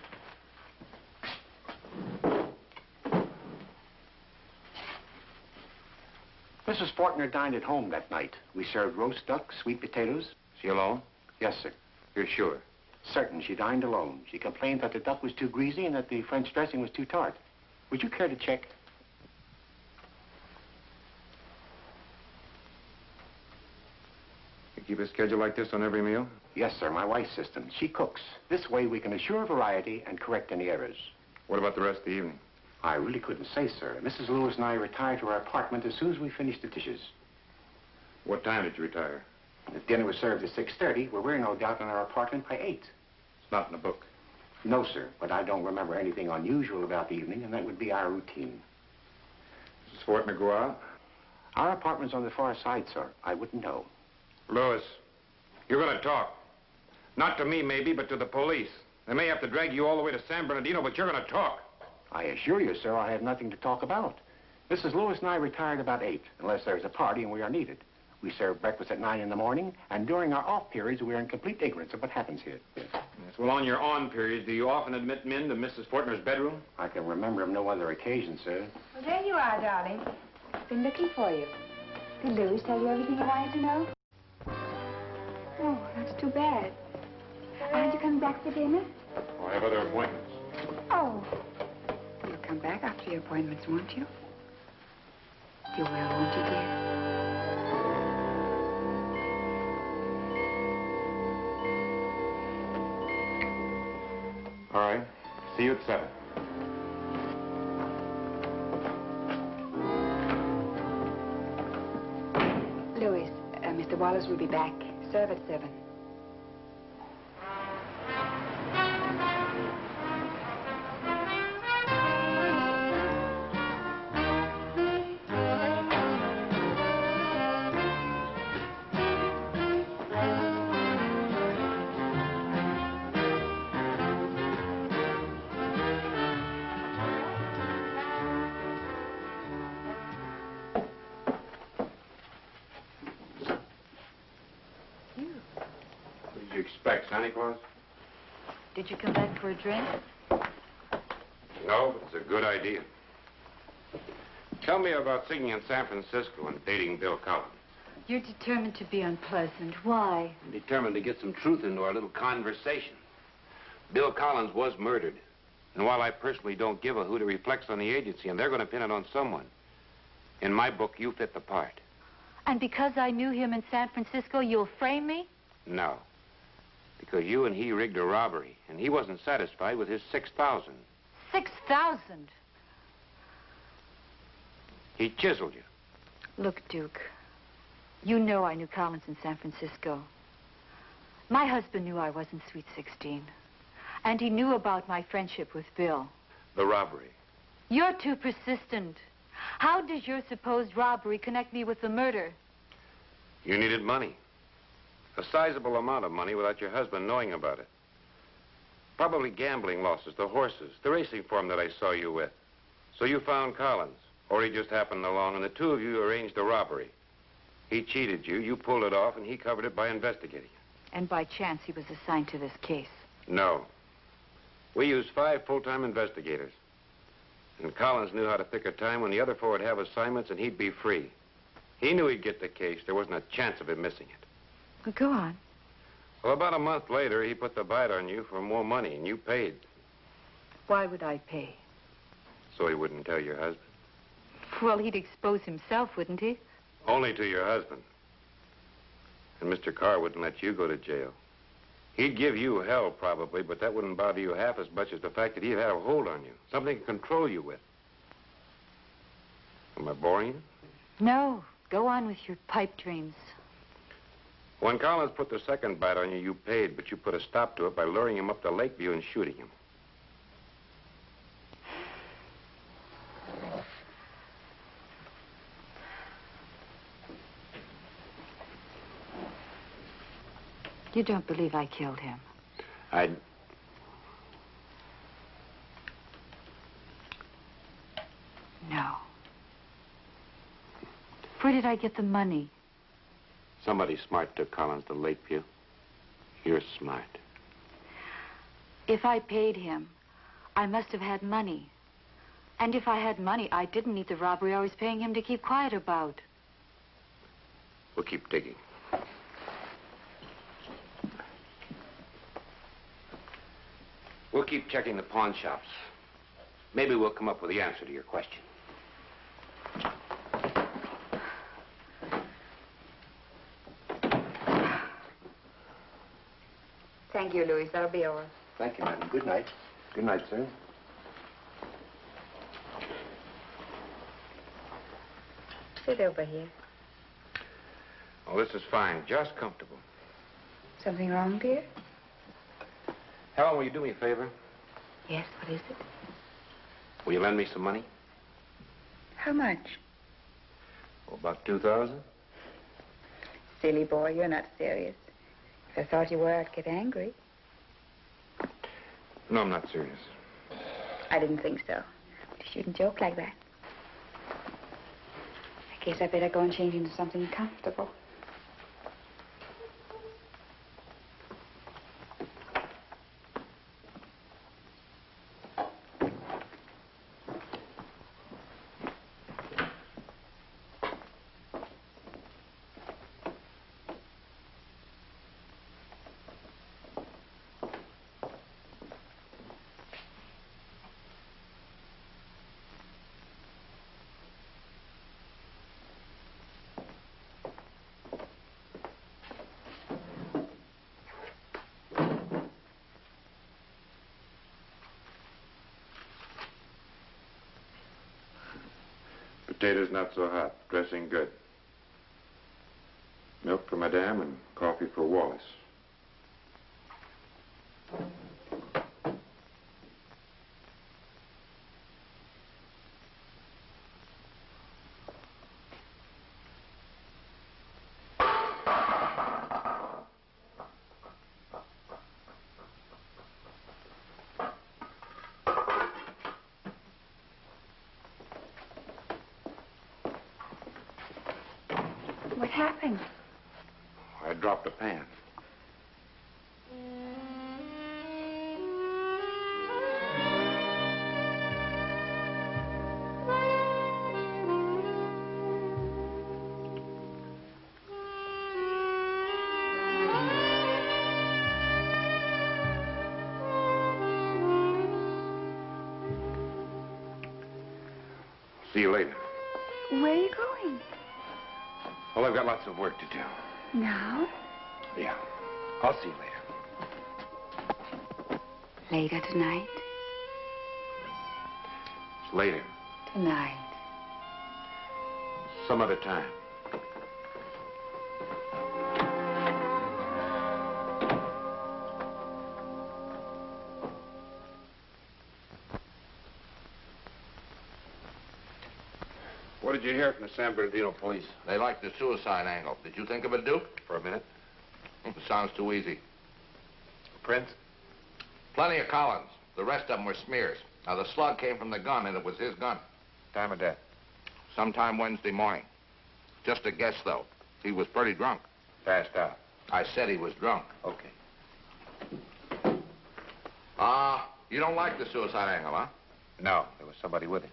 S17: Mrs. Fortner dined at home that night. We served roast duck, sweet potatoes.
S2: She alone?
S17: Yes, sir.
S2: You're sure?
S17: Certain she dined alone. She complained that the duck was too greasy and that the French dressing was too tart. Would you care to check?
S2: You keep a schedule like this on every meal?
S17: Yes, sir. My wife's system. She cooks. This way we can assure variety and correct any errors.
S2: What about the rest of the evening?
S17: I really couldn't say, sir. Mrs. Lewis and I retired to our apartment as soon as we finished the dishes.
S2: What time did you retire?
S17: The dinner was served at 6:30. We were no doubt in our apartment by 8.
S2: It's not in the book.
S17: No, sir, but I don't remember anything unusual about the evening, and that would be our routine.
S2: Mrs. Fortner go out?
S17: Our apartment's on the far side, sir. I wouldn't know.
S2: Louis, you're going to talk. Not to me, maybe, but to the police. They may have to drag you all the way to San Bernardino, but you're going to talk.
S17: I assure you, sir, I have nothing to talk about. Mrs. Lewis and I retired about 8, unless there's a party and we are needed. We serve breakfast at 9 in the morning, and during our off periods, we are in complete ignorance of what happens here.
S2: Yes, well, on your on periods, do you often admit men to Mrs. Fortner's bedroom?
S17: I can remember of no other occasion, sir.
S14: Well, there you are, darling. Been looking for you. Did Louis tell you everything you wanted to know? Oh, that's too bad. Aren't you coming back for dinner?
S2: Oh, I have other appointments.
S14: Oh. You'll come back after your appointments, won't you? You will, won't you, dear?
S2: All right. See you at 7.
S14: Louis, Mr. Wallace will be back. Serve at 7.
S2: Did you expect Santa Claus?
S10: Did you come back for a drink?
S2: No, but it's a good idea. Tell me about singing in San Francisco and dating Bill Collins.
S10: You're determined to be unpleasant. Why?
S2: I'm determined to get some truth into our little conversation. Bill Collins was murdered. And while I personally don't give a hoot, it reflects on the agency, and they're going to pin it on someone. In my book, you fit the part.
S10: And because I knew him in San Francisco, you'll frame me?
S2: No. Because you and he rigged a robbery, and he wasn't satisfied with his 6,000.
S10: 6,000?
S2: He chiseled you.
S10: Look, Duke, you know I knew Collins in San Francisco. My husband knew I wasn't Sweet 16. And he knew about my friendship with Bill.
S2: The robbery.
S10: You're too persistent. How does your supposed robbery connect me with the murder?
S2: You needed money. A sizable amount of money without your husband knowing about it. Probably gambling losses, the horses, the racing form that I saw you with. So you found Collins, or he just happened along, and the two of you arranged a robbery. He cheated you, you pulled it off, and he covered it by investigating.
S10: And by chance, he was assigned to this case.
S2: No. We used 5 full-time investigators. And Collins knew how to pick a time when the other 4 would have assignments and he'd be free. He knew he'd get the case. There wasn't a chance of him missing it.
S10: Well, go on.
S2: Well, about a month later, he put the bite on you for more money, and you paid.
S10: Why would I pay?
S2: So he wouldn't tell your husband?
S10: Well, he'd expose himself, wouldn't he?
S2: Only to your husband. And Mr. Carr wouldn't let you go to jail. He'd give you hell, probably, but that wouldn't bother you half as much as the fact that he'd had a hold on you. Something to control you with. Am I boring you?
S10: No. Go on with your pipe dreams.
S2: When Collins put the second bite on you, you paid, but you put a stop to it by luring him up to Lakeview and shooting him.
S10: You don't believe I killed him? No. Where did I get the money?
S2: Somebody smart took Collins to Lakeview. You're smart.
S10: If I paid him, I must have had money. And if I had money, I didn't need the robbery I was paying him to keep quiet about.
S2: We'll keep digging. We'll keep checking the pawn shops. Maybe we'll come up with the answer to your question.
S14: Thank you, Louis. That'll be all.
S17: Thank you, madam. Good night. Good night, sir.
S14: Sit over here.
S2: Oh, this is fine. Just comfortable.
S14: Something wrong, dear?
S2: Helen, will you do me a favor?
S14: Yes, what is it?
S2: Will you lend me some money?
S14: How much?
S2: Oh, about 2,000.
S14: Silly boy, you're not serious. If I thought you were, I'd get angry.
S2: No, I'm not serious.
S14: I didn't think so. You shouldn't joke like that. I guess I better go and change into something comfortable.
S2: Potatoes not so hot. Dressing good. Milk for Madame and coffee for Wallace.
S14: What happened?
S2: I dropped a pan. See you later.
S14: Where are you going?
S2: Well, I've got lots of work to do.
S14: Now?
S2: Yeah. I'll see you later.
S14: Later tonight?
S2: It's later.
S14: Tonight.
S2: Some other time. What did you hear from the San Bernardino police?
S5: They liked the suicide angle. Did you think of it, Duke?
S2: For a minute.
S5: It sounds too easy.
S2: Prince?
S5: Plenty of Collins. The rest of them were smears. Now, the slug came from the gun, and it was his gun.
S2: Time of death?
S5: Sometime Wednesday morning. Just a guess, though. He was pretty drunk.
S2: Passed out.
S5: I said he was drunk.
S2: Okay.
S5: You don't like the suicide angle, huh?
S2: No, there was somebody with him.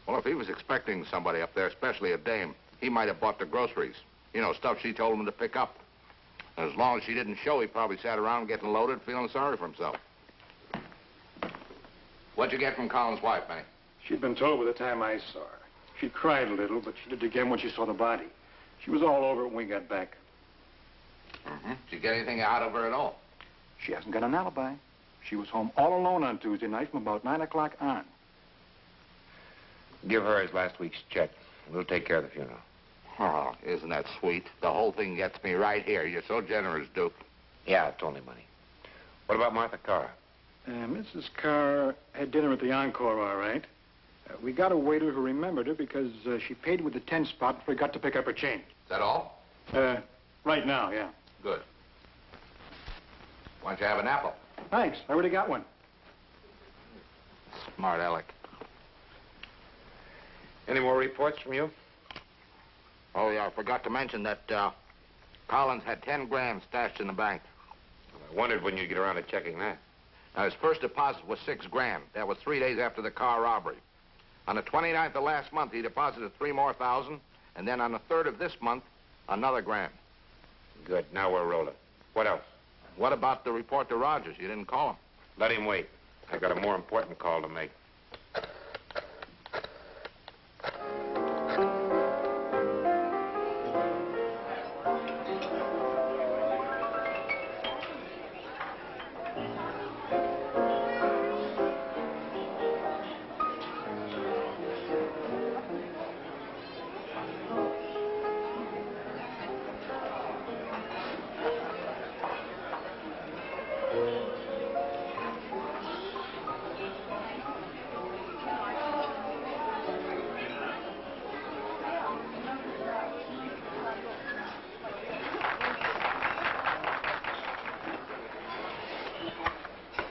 S5: Well, if he was expecting somebody up there, especially a dame, he might have bought the groceries. You know, stuff she told him to pick up. And as long as she didn't show, he probably sat around getting loaded, feeling sorry for himself. What'd you get from Collins' wife, Benny?
S17: She'd been told by the time I saw her. She cried a little, but she did again when she saw the body. She was all over it when we got back.
S5: Mm-hmm. Did you get anything out of her at all?
S17: She hasn't got an alibi. She was home all alone on Tuesday night from about 9 o'clock on.
S2: Give her his last week's check. We'll take care of the funeral.
S5: Oh, isn't that sweet? The whole thing gets me right here. You're so generous, Duke.
S2: Yeah, it's only money. What about Martha Carr?
S17: Mrs. Carr had dinner at the Encore, all right. We got a waiter who remembered her because she paid with the 10 spot before he got to pick up her change.
S5: Is that all?
S17: Right now, yeah.
S5: Good. Why don't you have an apple?
S17: Thanks. I already got one.
S5: Smart aleck.
S2: Any more reports from you?
S5: Oh, yeah, I forgot to mention that Collins had 10 grand stashed in the bank.
S2: I wondered when you'd get around to checking that.
S5: Now, his first deposit was 6 grand. That was 3 days after the car robbery. On the 29th of last month, he deposited 3 more thousand, and then on the 3rd of this month, another grand.
S2: Good. Now we're rolling. What else?
S5: What about the report to Rogers? You didn't call him.
S2: Let him wait. I got a more important call to make.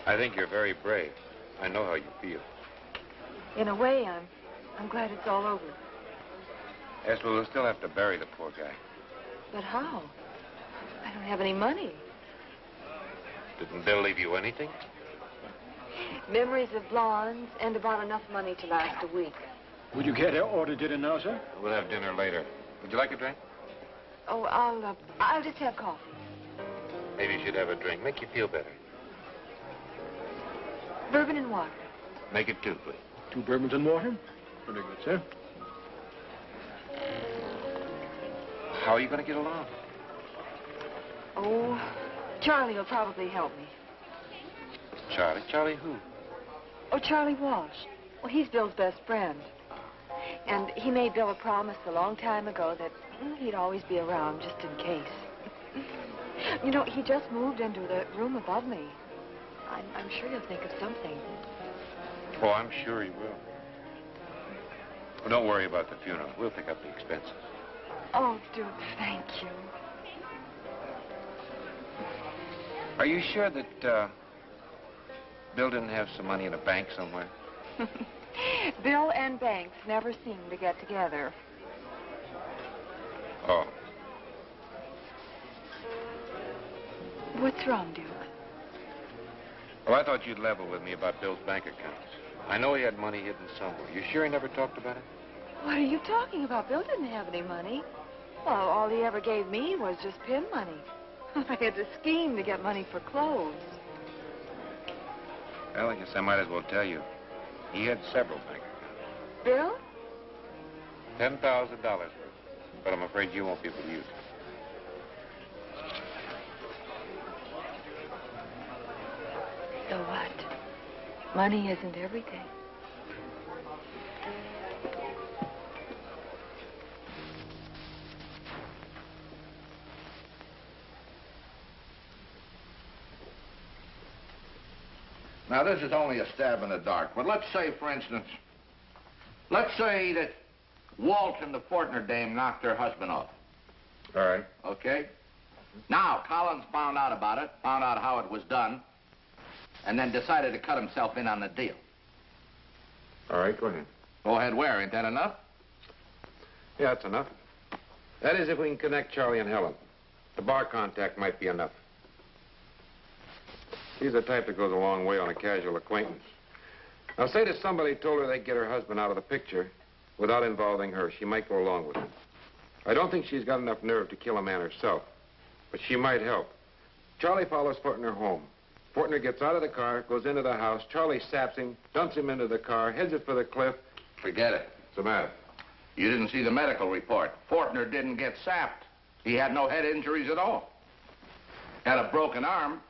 S2: I think you're very brave. I know how you feel.
S4: In a way, I'm glad it's all over.
S2: Yes, but we'll still have to bury the poor guy.
S4: But how? I don't have any money.
S2: Didn't Bill leave you anything?
S4: Memories of blondes and about enough money to last a week.
S17: Would you care to order dinner now, sir?
S2: We'll have dinner later. Would you like a drink?
S4: Oh, I'll just have coffee.
S2: Maybe you should have a drink. Make you feel better.
S4: Bourbon and water.
S2: Make it 2, please.
S17: 2 bourbons and water? Very good, sir.
S2: How are you going to get along?
S4: Oh, Charlie will probably help me.
S2: Charlie? Charlie who?
S4: Oh, Charlie Walsh. Well, he's Bill's best friend. And he made Bill a promise a long time ago that he'd always be around just in case. You know, he just moved into the room above me. I'm sure he'll think of something.
S2: Oh, I'm sure he will. Well, don't worry about the funeral. We'll pick up the expenses.
S4: Oh, Duke, thank you.
S2: Are you sure that Bill didn't have some money in a bank somewhere?
S4: Bill and banks never seem to get together.
S2: Oh.
S4: What's wrong, Duke?
S2: Well, I thought you'd level with me about Bill's bank accounts. I know he had money hidden somewhere. You sure he never talked about it?
S4: What are you talking about? Bill didn't have any money. Well, all he ever gave me was just pin money. I had to scheme to get money for clothes.
S2: Well, I guess I might as well tell you. He had several bank accounts.
S4: Bill?
S2: $10,000 worth. But I'm afraid you won't be able to use it.
S4: So what?
S14: Money isn't everything.
S5: Now, this is only a stab in the dark, but let's say, for instance, let's say that Walt and the Fortner dame knocked her husband off.
S2: All right.
S5: Okay? Now, Collins found out about it, found out how it was done, and then decided to cut himself in on the deal.
S2: All right, go ahead.
S5: Go ahead where? Ain't that enough?
S2: Yeah, that's enough. That is, if we can connect Charlie and Helen. The bar contact might be enough. She's the type that goes a long way on a casual acquaintance. Now, say that somebody told her they'd get her husband out of the picture without involving her. She might go along with it. I don't think she's got enough nerve to kill a man herself, but she might help. Charlie follows Fortner home. Fortner gets out of the car, goes into the house. Charlie saps him, dumps him into the car, heads it for the cliff.
S5: Forget it.
S2: What's the matter?
S5: You didn't see the medical report. Fortner didn't get sapped. He had no head injuries at all. Had a broken arm.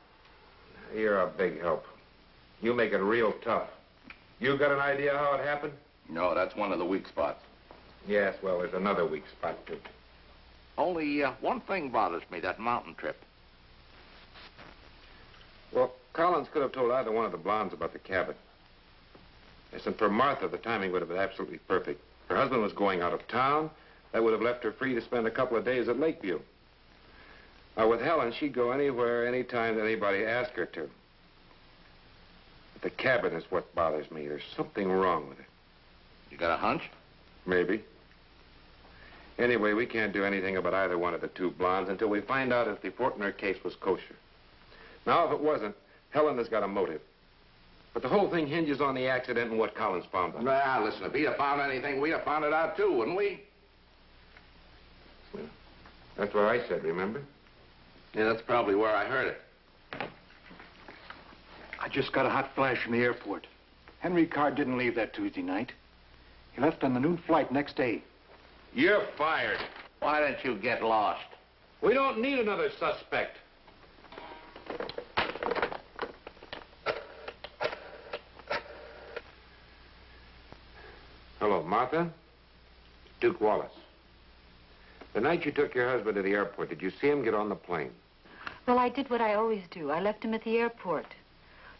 S2: You're a big help. You make it real tough. You got an idea how it happened?
S5: No, that's one of the weak spots.
S2: Yes, well, there's another weak spot, too.
S5: Only one thing bothers me, that mountain trip.
S2: Well, Collins could have told either one of the blondes about the cabin. Yes, and for Martha, the timing would have been absolutely perfect. Her husband was going out of town. That would have left her free to spend a couple of days at Lakeview. Now, with Helen, she'd go anywhere, anytime that anybody asked her to. But the cabin is what bothers me. There's something wrong with it.
S5: You got a hunch?
S2: Maybe. Anyway, we can't do anything about either one of the two blondes until we find out if the Fortner case was kosher. Now, if it wasn't, Helen has got a motive. But the whole thing hinges on the accident and what Collins found out.
S5: Well, listen, if he'd have found anything, we'd have found it out too, wouldn't we?
S2: Well, that's what I said, remember?
S5: Yeah, that's probably where I heard it.
S17: I just got a hot flash from the airport. Henry Carr didn't leave that Tuesday night. He left on the noon flight next day.
S2: You're fired.
S5: Why don't you get lost?
S2: We don't need another suspect. Hello, Martha. Duke Wallace. The night you took your husband to the airport, did you see him get on the plane?
S10: Well, I did what I always do. I left him at the airport.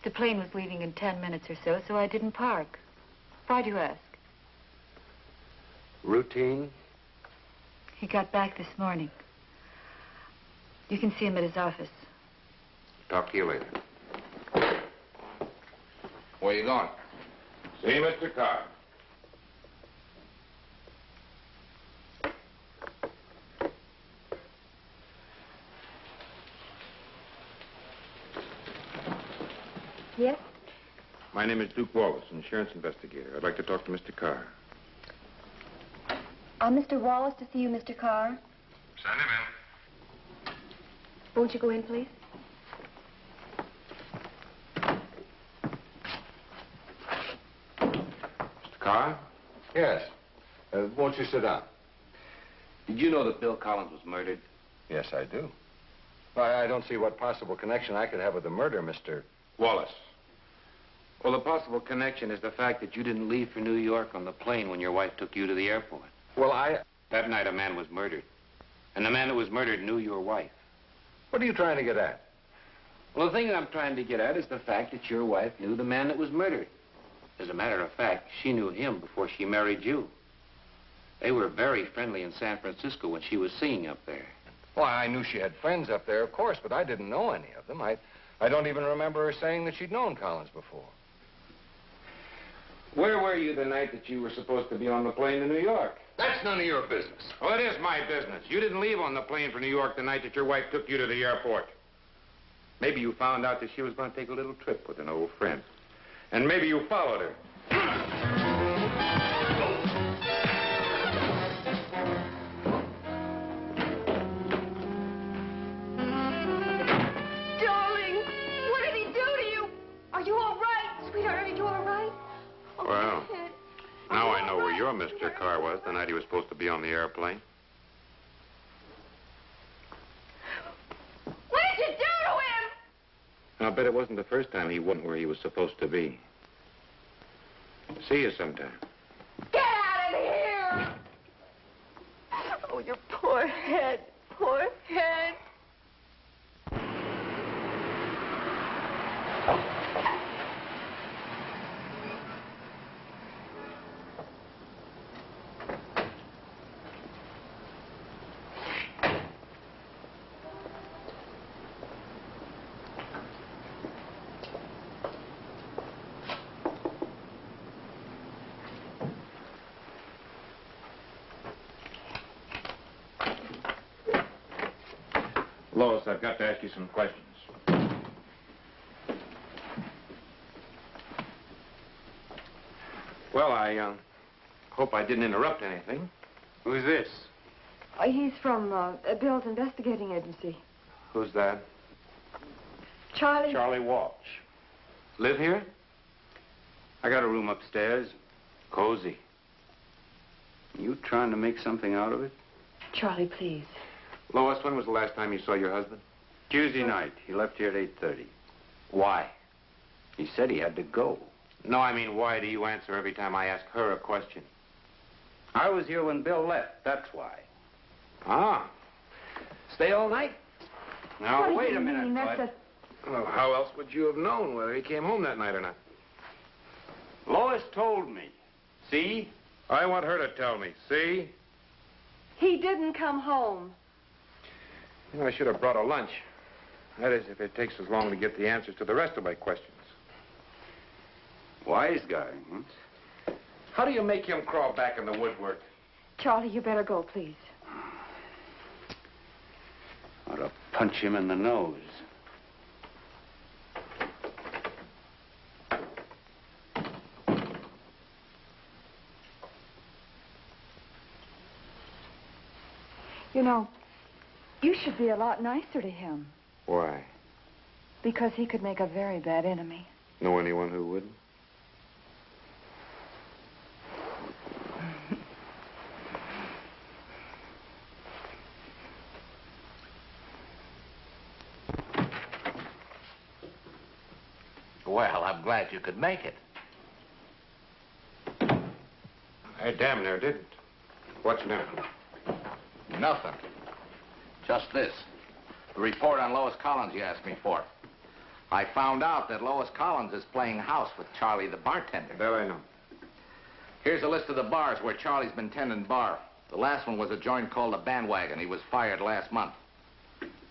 S10: The plane was leaving in 10 minutes or so, so I didn't park. Why do you ask?
S2: Routine?
S10: He got back this morning. You can see him at his office.
S2: Talk to you later.
S5: Where you going?
S2: See Mr. Carr.
S12: Yes?
S2: My name is Duke Wallace, insurance investigator. I'd like to talk to Mr. Carr.
S12: Mr. Wallace to see you, Mr. Carr.
S2: Send him in.
S12: Won't you go in, please?
S2: Mr. Carr?
S15: Yes. Won't you sit down?
S5: Did you know that Bill Collins was murdered?
S15: Yes, I do. I don't see what possible connection I could have with the murder, Mr.
S2: Wallace. Well, the possible connection is the fact that you didn't leave for New York on the plane when your wife took you to the airport.
S15: Well,
S2: That night, a man was murdered. And the man that was murdered knew your wife.
S15: What are you trying to get at?
S2: Well, the thing I'm trying to get at is the fact that your wife knew the man that was murdered. As a matter of fact, she knew him before she married you. They were very friendly in San Francisco when she was singing up there.
S15: Well, I knew she had friends up there, of course, but I didn't know any of them. I don't even remember her saying that she'd known Collins before.
S2: Where were you the night that you were supposed to be on the plane to New York?
S15: That's none of your business.
S2: Well, it is my business. You didn't leave on the plane for New York the night that your wife took you to the airport. Maybe you found out that she was going to take a little trip with an old friend. And maybe you followed her.
S4: Darling, what did he do to you? Are you all right? Sweetheart, are you all right? Oh,
S2: Well,
S4: Ted.
S2: now I know where your Mr. Carr was the night he was supposed to be on the airplane.
S4: What did you do to him?
S2: I'll bet it wasn't the first time he wasn't where he was supposed to be. See you sometime.
S10: Get out of here! Oh, your poor head. Poor head.
S2: Lois, I've got to ask you some questions. Well, I hope I didn't interrupt anything. Who's this?
S4: He's from Bill's investigating agency.
S2: Who's that?
S4: Charlie?
S13: Charlie Walsh.
S2: Live here?
S13: I got a room upstairs.
S2: Cozy.
S13: You trying to make something out of it?
S4: Charlie, please.
S2: Lois, when was the last time you saw your husband?
S13: Tuesday night. He left here at 8:30.
S2: Why?
S13: He said he had to go.
S2: No, I mean, why do you answer every time I ask her a question?
S13: I was here when Bill left. That's why.
S2: Ah. Stay all night?
S13: Now, wait a minute, Bud.
S2: Well, how else would you have known whether he came home that night or not?
S13: Lois told me. See?
S2: I want her to tell me. See?
S4: He didn't come home.
S2: You know, I should have brought a lunch. That is, if it takes as long to get the answers to the rest of my questions.
S13: Wise guy, huh?
S2: How do you make him crawl back in the woodwork?
S4: Charlie, you better go, please.
S13: Ought to punch him in the nose.
S4: You know, you should be a lot nicer to him.
S2: Why?
S4: Because he could make a very bad enemy.
S2: Know anyone who wouldn't?
S5: Well, I'm glad you could make it.
S2: I damn near didn't. What's new?
S5: Nothing. Just this. The report on Lois Collins you asked me for. I found out that Lois Collins is playing house with Charlie the bartender.
S2: That I know.
S5: Here's a list of the bars where Charlie's been tending bar. The last one was a joint called the Bandwagon. He was fired last month.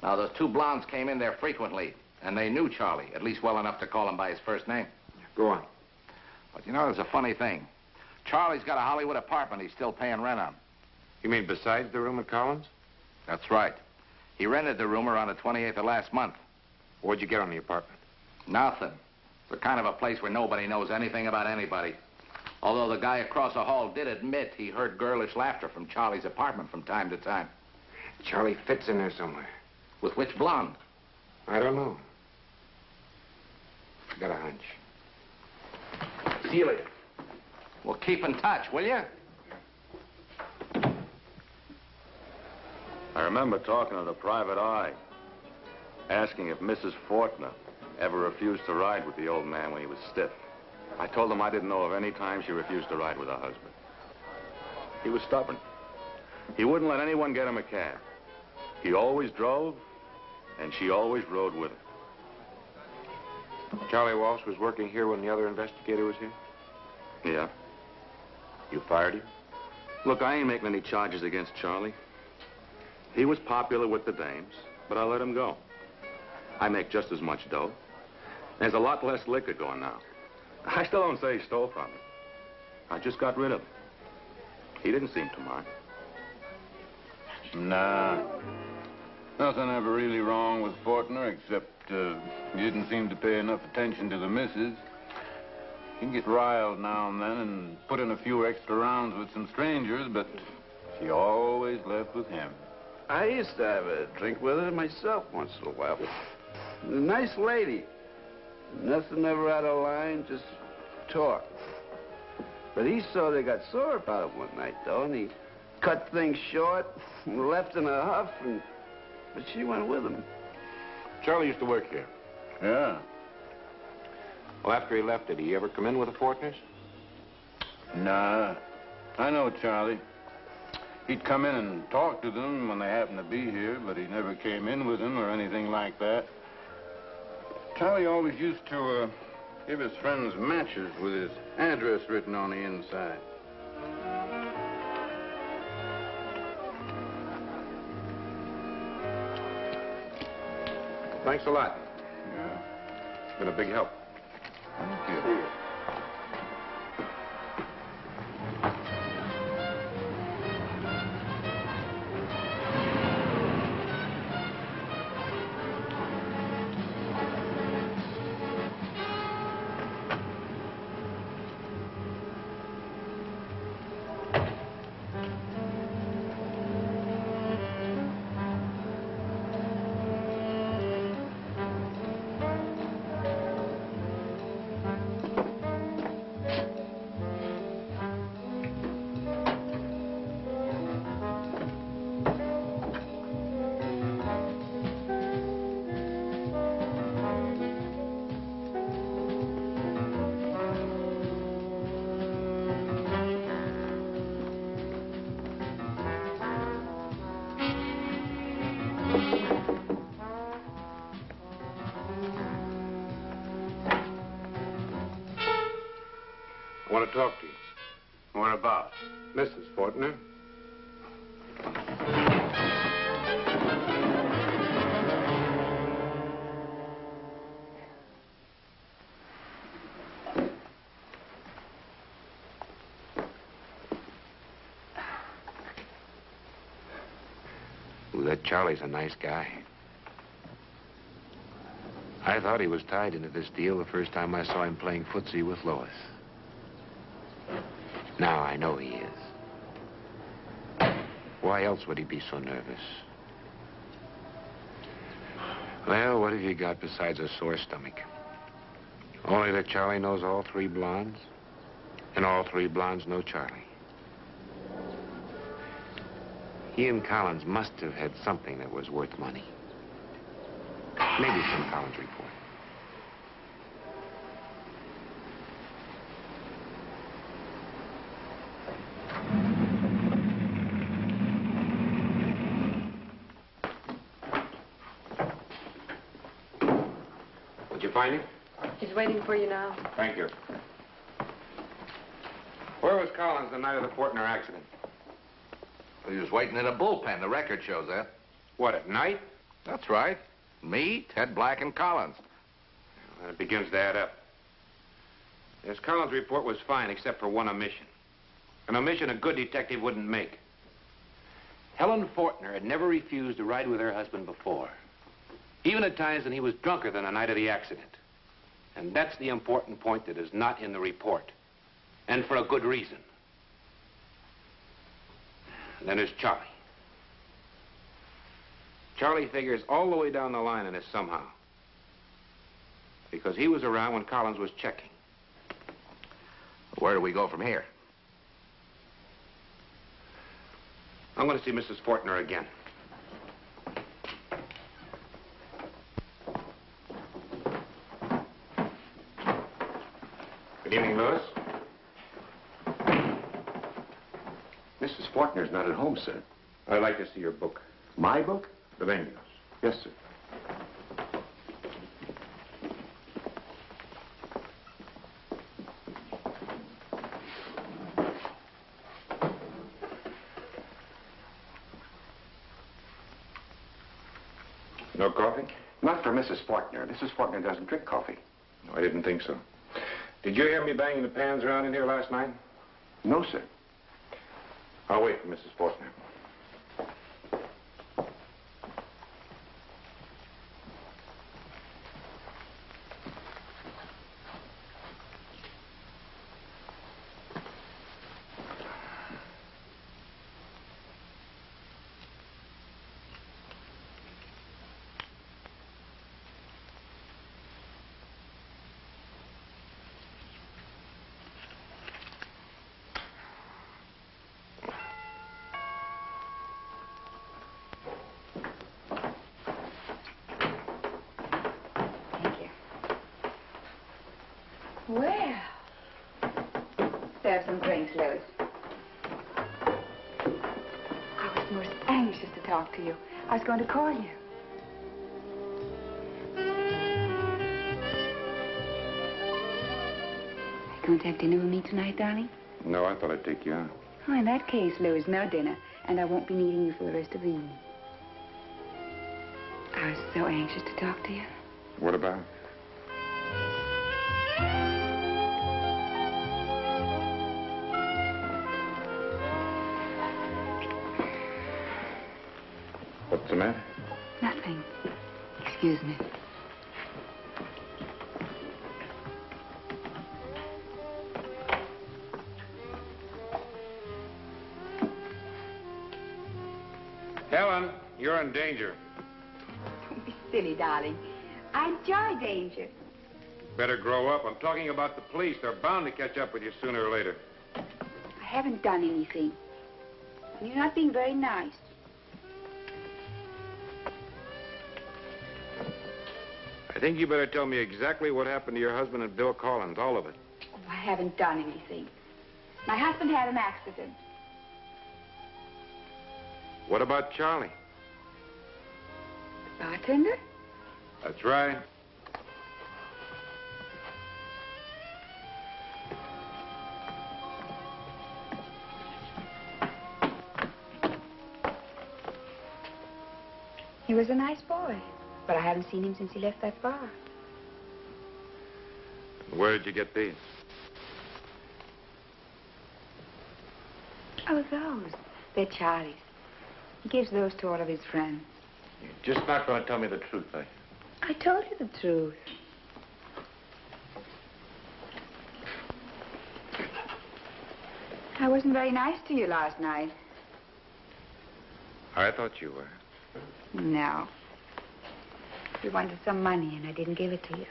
S5: Now, those two blondes came in there frequently, and they knew Charlie, at least well enough to call him by his first name.
S2: Go on.
S5: But you know, there's a funny thing. Charlie's got a Hollywood apartment he's still paying rent on.
S2: You mean besides the room at Collins?
S5: That's right. He rented the room around the 28th of last month.
S2: What'd you get on the apartment?
S5: Nothing. It's the kind of a place where nobody knows anything about anybody. Although the guy across the hall did admit he heard girlish laughter from Charlie's apartment from time to time.
S2: Charlie fits in there somewhere.
S5: With which blonde?
S2: I don't know. I got a hunch. See you later.
S5: Well, keep in touch, will you?
S16: I remember talking to the private eye, asking if Mrs. Fortner ever refused to ride with the old man when he was stiff. I told him I didn't know of any time she refused to ride with her husband. He was stubborn. He wouldn't let anyone get him a cab. He always drove, and she always rode with him.
S2: Charlie Walsh was working here when the other investigator was here?
S16: Yeah.
S2: You fired him?
S16: Look, I ain't making any charges against Charlie. He was popular with the dames, but I let him go. I make just as much dough. There's a lot less liquor going now. I still don't say he stole from me. I just got rid of him. He didn't seem to mind.
S18: Nah. Nothing ever really wrong with Fortner, except he didn't seem to pay enough attention to the missus. He'd get riled now and then and put in a few extra rounds with some strangers, but she always left with him.
S19: I used to have a drink with her myself once in a while. A nice lady. Nothing ever out of line, just talk. But he saw they got sore about it one night, though, and he cut things short and left in a huff, but she went with him.
S2: Charlie used to work here.
S18: Yeah.
S2: Well, after he left, did he ever come in with the Fortners?
S18: Nah, I know Charlie. He'd come in and talk to them when they happened to be here, but he never came in with them or anything like that. Charlie always used to give his friends matches with his address written on the inside.
S2: Thanks a lot.
S18: Yeah.
S2: It's been a big help.
S18: Thank you.
S2: I want to talk to you.
S18: What about?
S2: Mrs. Fortner. Ooh, that Charlie's a nice guy. I thought he was tied into this deal the first time I saw him playing footsie with Lois. Now I know he is. Why else would he be so nervous? Well, what have you got besides a sore stomach? Only that Charlie knows all three blondes, and all three blondes know Charlie. He and Collins must have had something that was worth money. Maybe some Collins report. Did you find him?
S4: He's waiting for you now.
S2: Thank you. Where was Collins the night of the Fortner accident?
S5: He was waiting in a bullpen. The record shows that.
S2: What, at night?
S5: That's right. Me, Ted Black, and Collins.
S2: Well, it begins to add up. Yes, Collins' report was fine, except for one omission. An omission a good detective wouldn't make. Helen Fortner had never refused to ride with her husband before, even at times when he was drunker than the night of the accident. And that's the important point that is not in the report, and for a good reason. And then there's Charlie. Charlie figures all the way down the line in this somehow, because he was around when Collins was checking.
S5: Where do we go from here?
S2: I'm going to see Mrs. Fortner again. Good evening, Louis.
S17: Mrs. Fortner's not at home, sir.
S2: I'd like to see your book.
S17: My book?
S2: The Venus.
S17: Yes, sir.
S2: No coffee?
S17: Not for Mrs. Fortner. Mrs. Fortner doesn't drink coffee.
S2: No, I didn't think so. Did you hear me banging the pans around in here last night?
S17: No, sir.
S2: I'll wait for Mrs. Fortner.
S14: Well, let's have some drinks. talk to you. I was going to call you. Are you going to have dinner with me tonight, darling?
S2: No, I thought I'd take you out.
S14: Oh, in that case, Louis, no dinner. And I won't be needing you for the rest of the evening. I was so anxious to talk to you.
S2: What about? What's the matter?
S14: Nothing. Excuse me.
S2: Helen, you're in danger.
S14: Don't be silly, darling. I enjoy danger.
S2: Better grow up. I'm talking about the police. They're bound to catch up with you sooner or later.
S14: I haven't done anything. You're not being very nice.
S2: I think you better tell me exactly what happened to your husband and Bill Collins, all of it.
S14: Oh, I haven't done anything. My husband had an accident.
S2: What about Charlie?
S14: The bartender?
S2: That's right.
S14: He was a nice boy, but I haven't seen him since he left that bar.
S2: Where did you get these?
S14: Oh, those. They're Charlie's. He gives those to all of his friends.
S2: You're just not going to tell me the truth, eh?
S14: I told you the truth. I wasn't very nice to you last night.
S2: I thought you were.
S14: No. You wanted some money, and I didn't give it to you.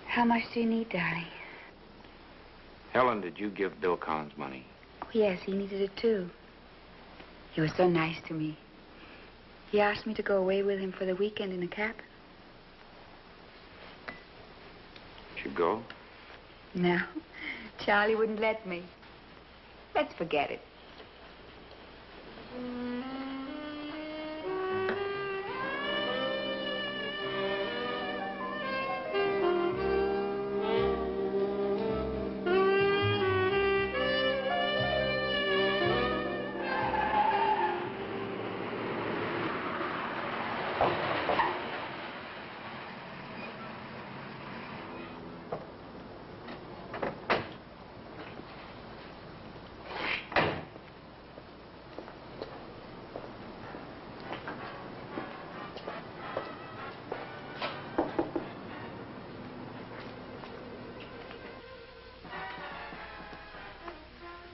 S14: How much do you need, darling?
S2: Helen, did you give Bill Collins money?
S14: Oh, yes, he needed it, too. He was so nice to me. He asked me to go away with him for the weekend in a cabin.
S2: Did you go?
S14: No, Charlie wouldn't let me. Let's forget it.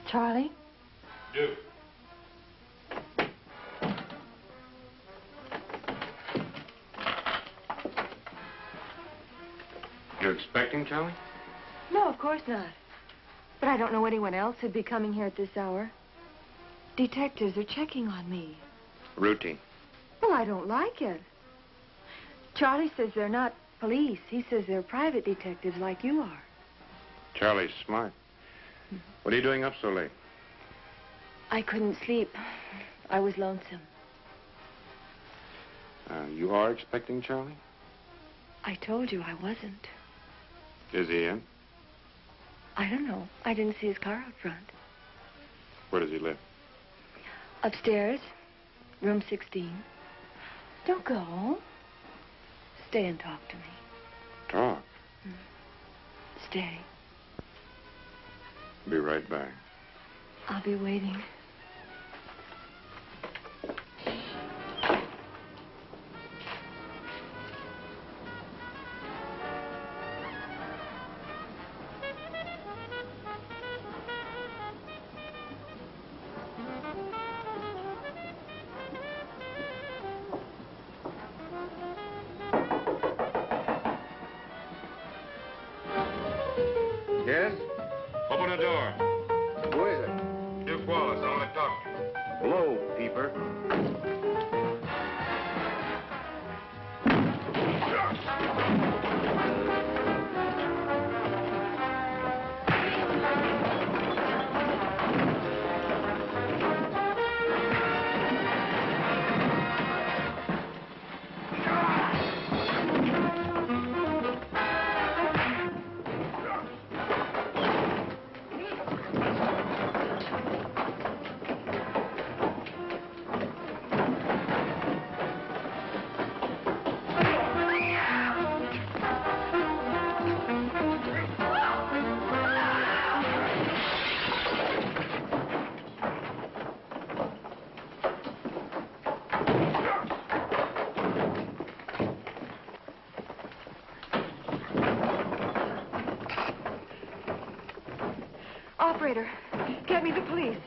S4: Charlie?
S2: Duke. You expecting Charlie?
S4: No, of course not. But I don't know anyone else who'd be coming here at this hour. Detectives are checking on me.
S2: Routine.
S4: Well, I don't like it. Charlie says they're not police. He says they're private detectives like you are.
S2: Charlie's smart. What are you doing up so late?
S4: I couldn't sleep. I was lonesome.
S2: You are expecting Charlie?
S4: I told you I wasn't.
S2: Is he in?
S4: I don't know. I didn't see his car out front.
S2: Where does he live?
S4: Upstairs, room 16. Don't go. Stay and talk to me.
S2: Talk?
S4: Stay.
S2: Be right back.
S4: I'll be waiting.
S2: Yes? Open the door.
S19: Who is it?
S2: Duke Wallace, I want to talk to you.
S19: Hello, Peeper.
S4: Operator, get me the police.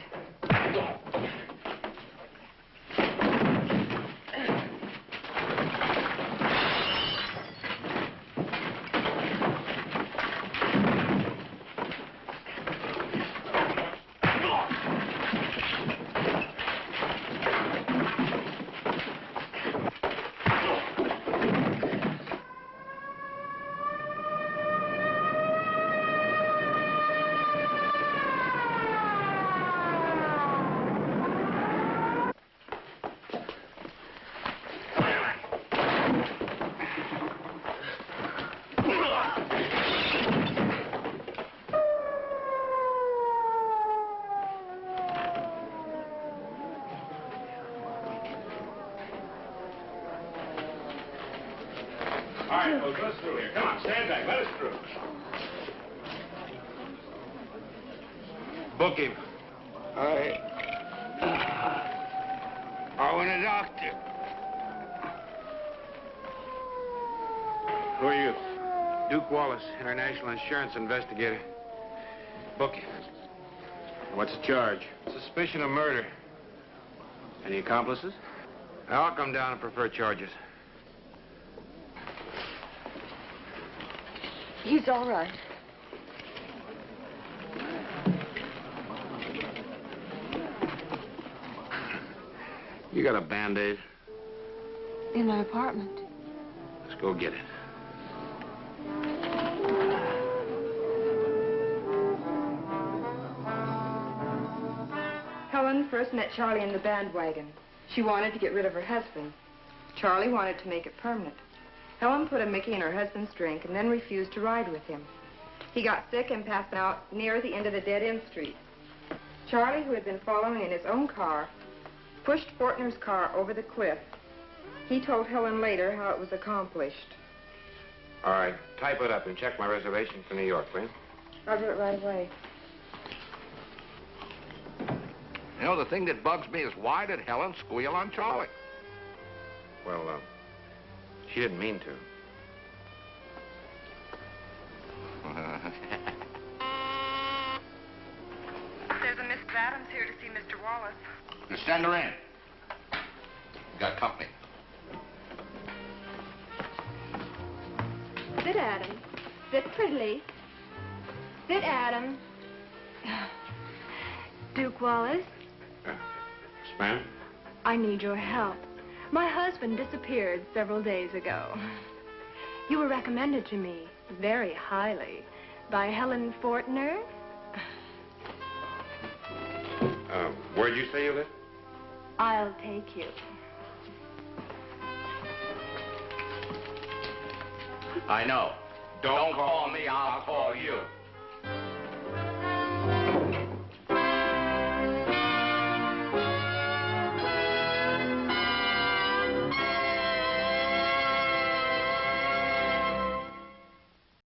S16: All right, folks, let's through here. Come on, stand back. Let us through.
S2: Book him.
S19: I want a doctor.
S2: Who are you? Duke Wallace, International Insurance Investigator. Book him. What's the charge? Suspicion of murder. Any accomplices? I'll come down and prefer charges.
S4: He's all right.
S2: You got a Band-Aid?
S4: In my apartment.
S2: Let's go get it.
S12: Helen first met Charlie in the bandwagon. She wanted to get rid of her husband. Charlie wanted to make it permanent. Helen put a Mickey in her husband's drink and then refused to ride with him. He got sick and passed out near the end of the dead-end street. Charlie, who had been following in his own car, pushed Fortner's car over the cliff. He told Helen later how it was accomplished.
S2: All right, type it up and check my reservation for New York, will you?
S12: I'll do it right away.
S5: You know, the thing that bugs me is why did Helen squeal on Charlie?
S2: Well, she didn't mean to.
S11: There's a Miss Adams here to see Mr. Wallace.
S5: Just send her in. Got company.
S4: Sit, Adam. Sit prettily. Sit, Adam. Duke Wallace,
S2: Ma'am?
S4: I need your help. My husband disappeared several days ago. You were recommended to me very highly by Helen Fortner.
S2: Where'd you say you live?
S4: I'll take you.
S5: I know. Don't call me, I'll call you.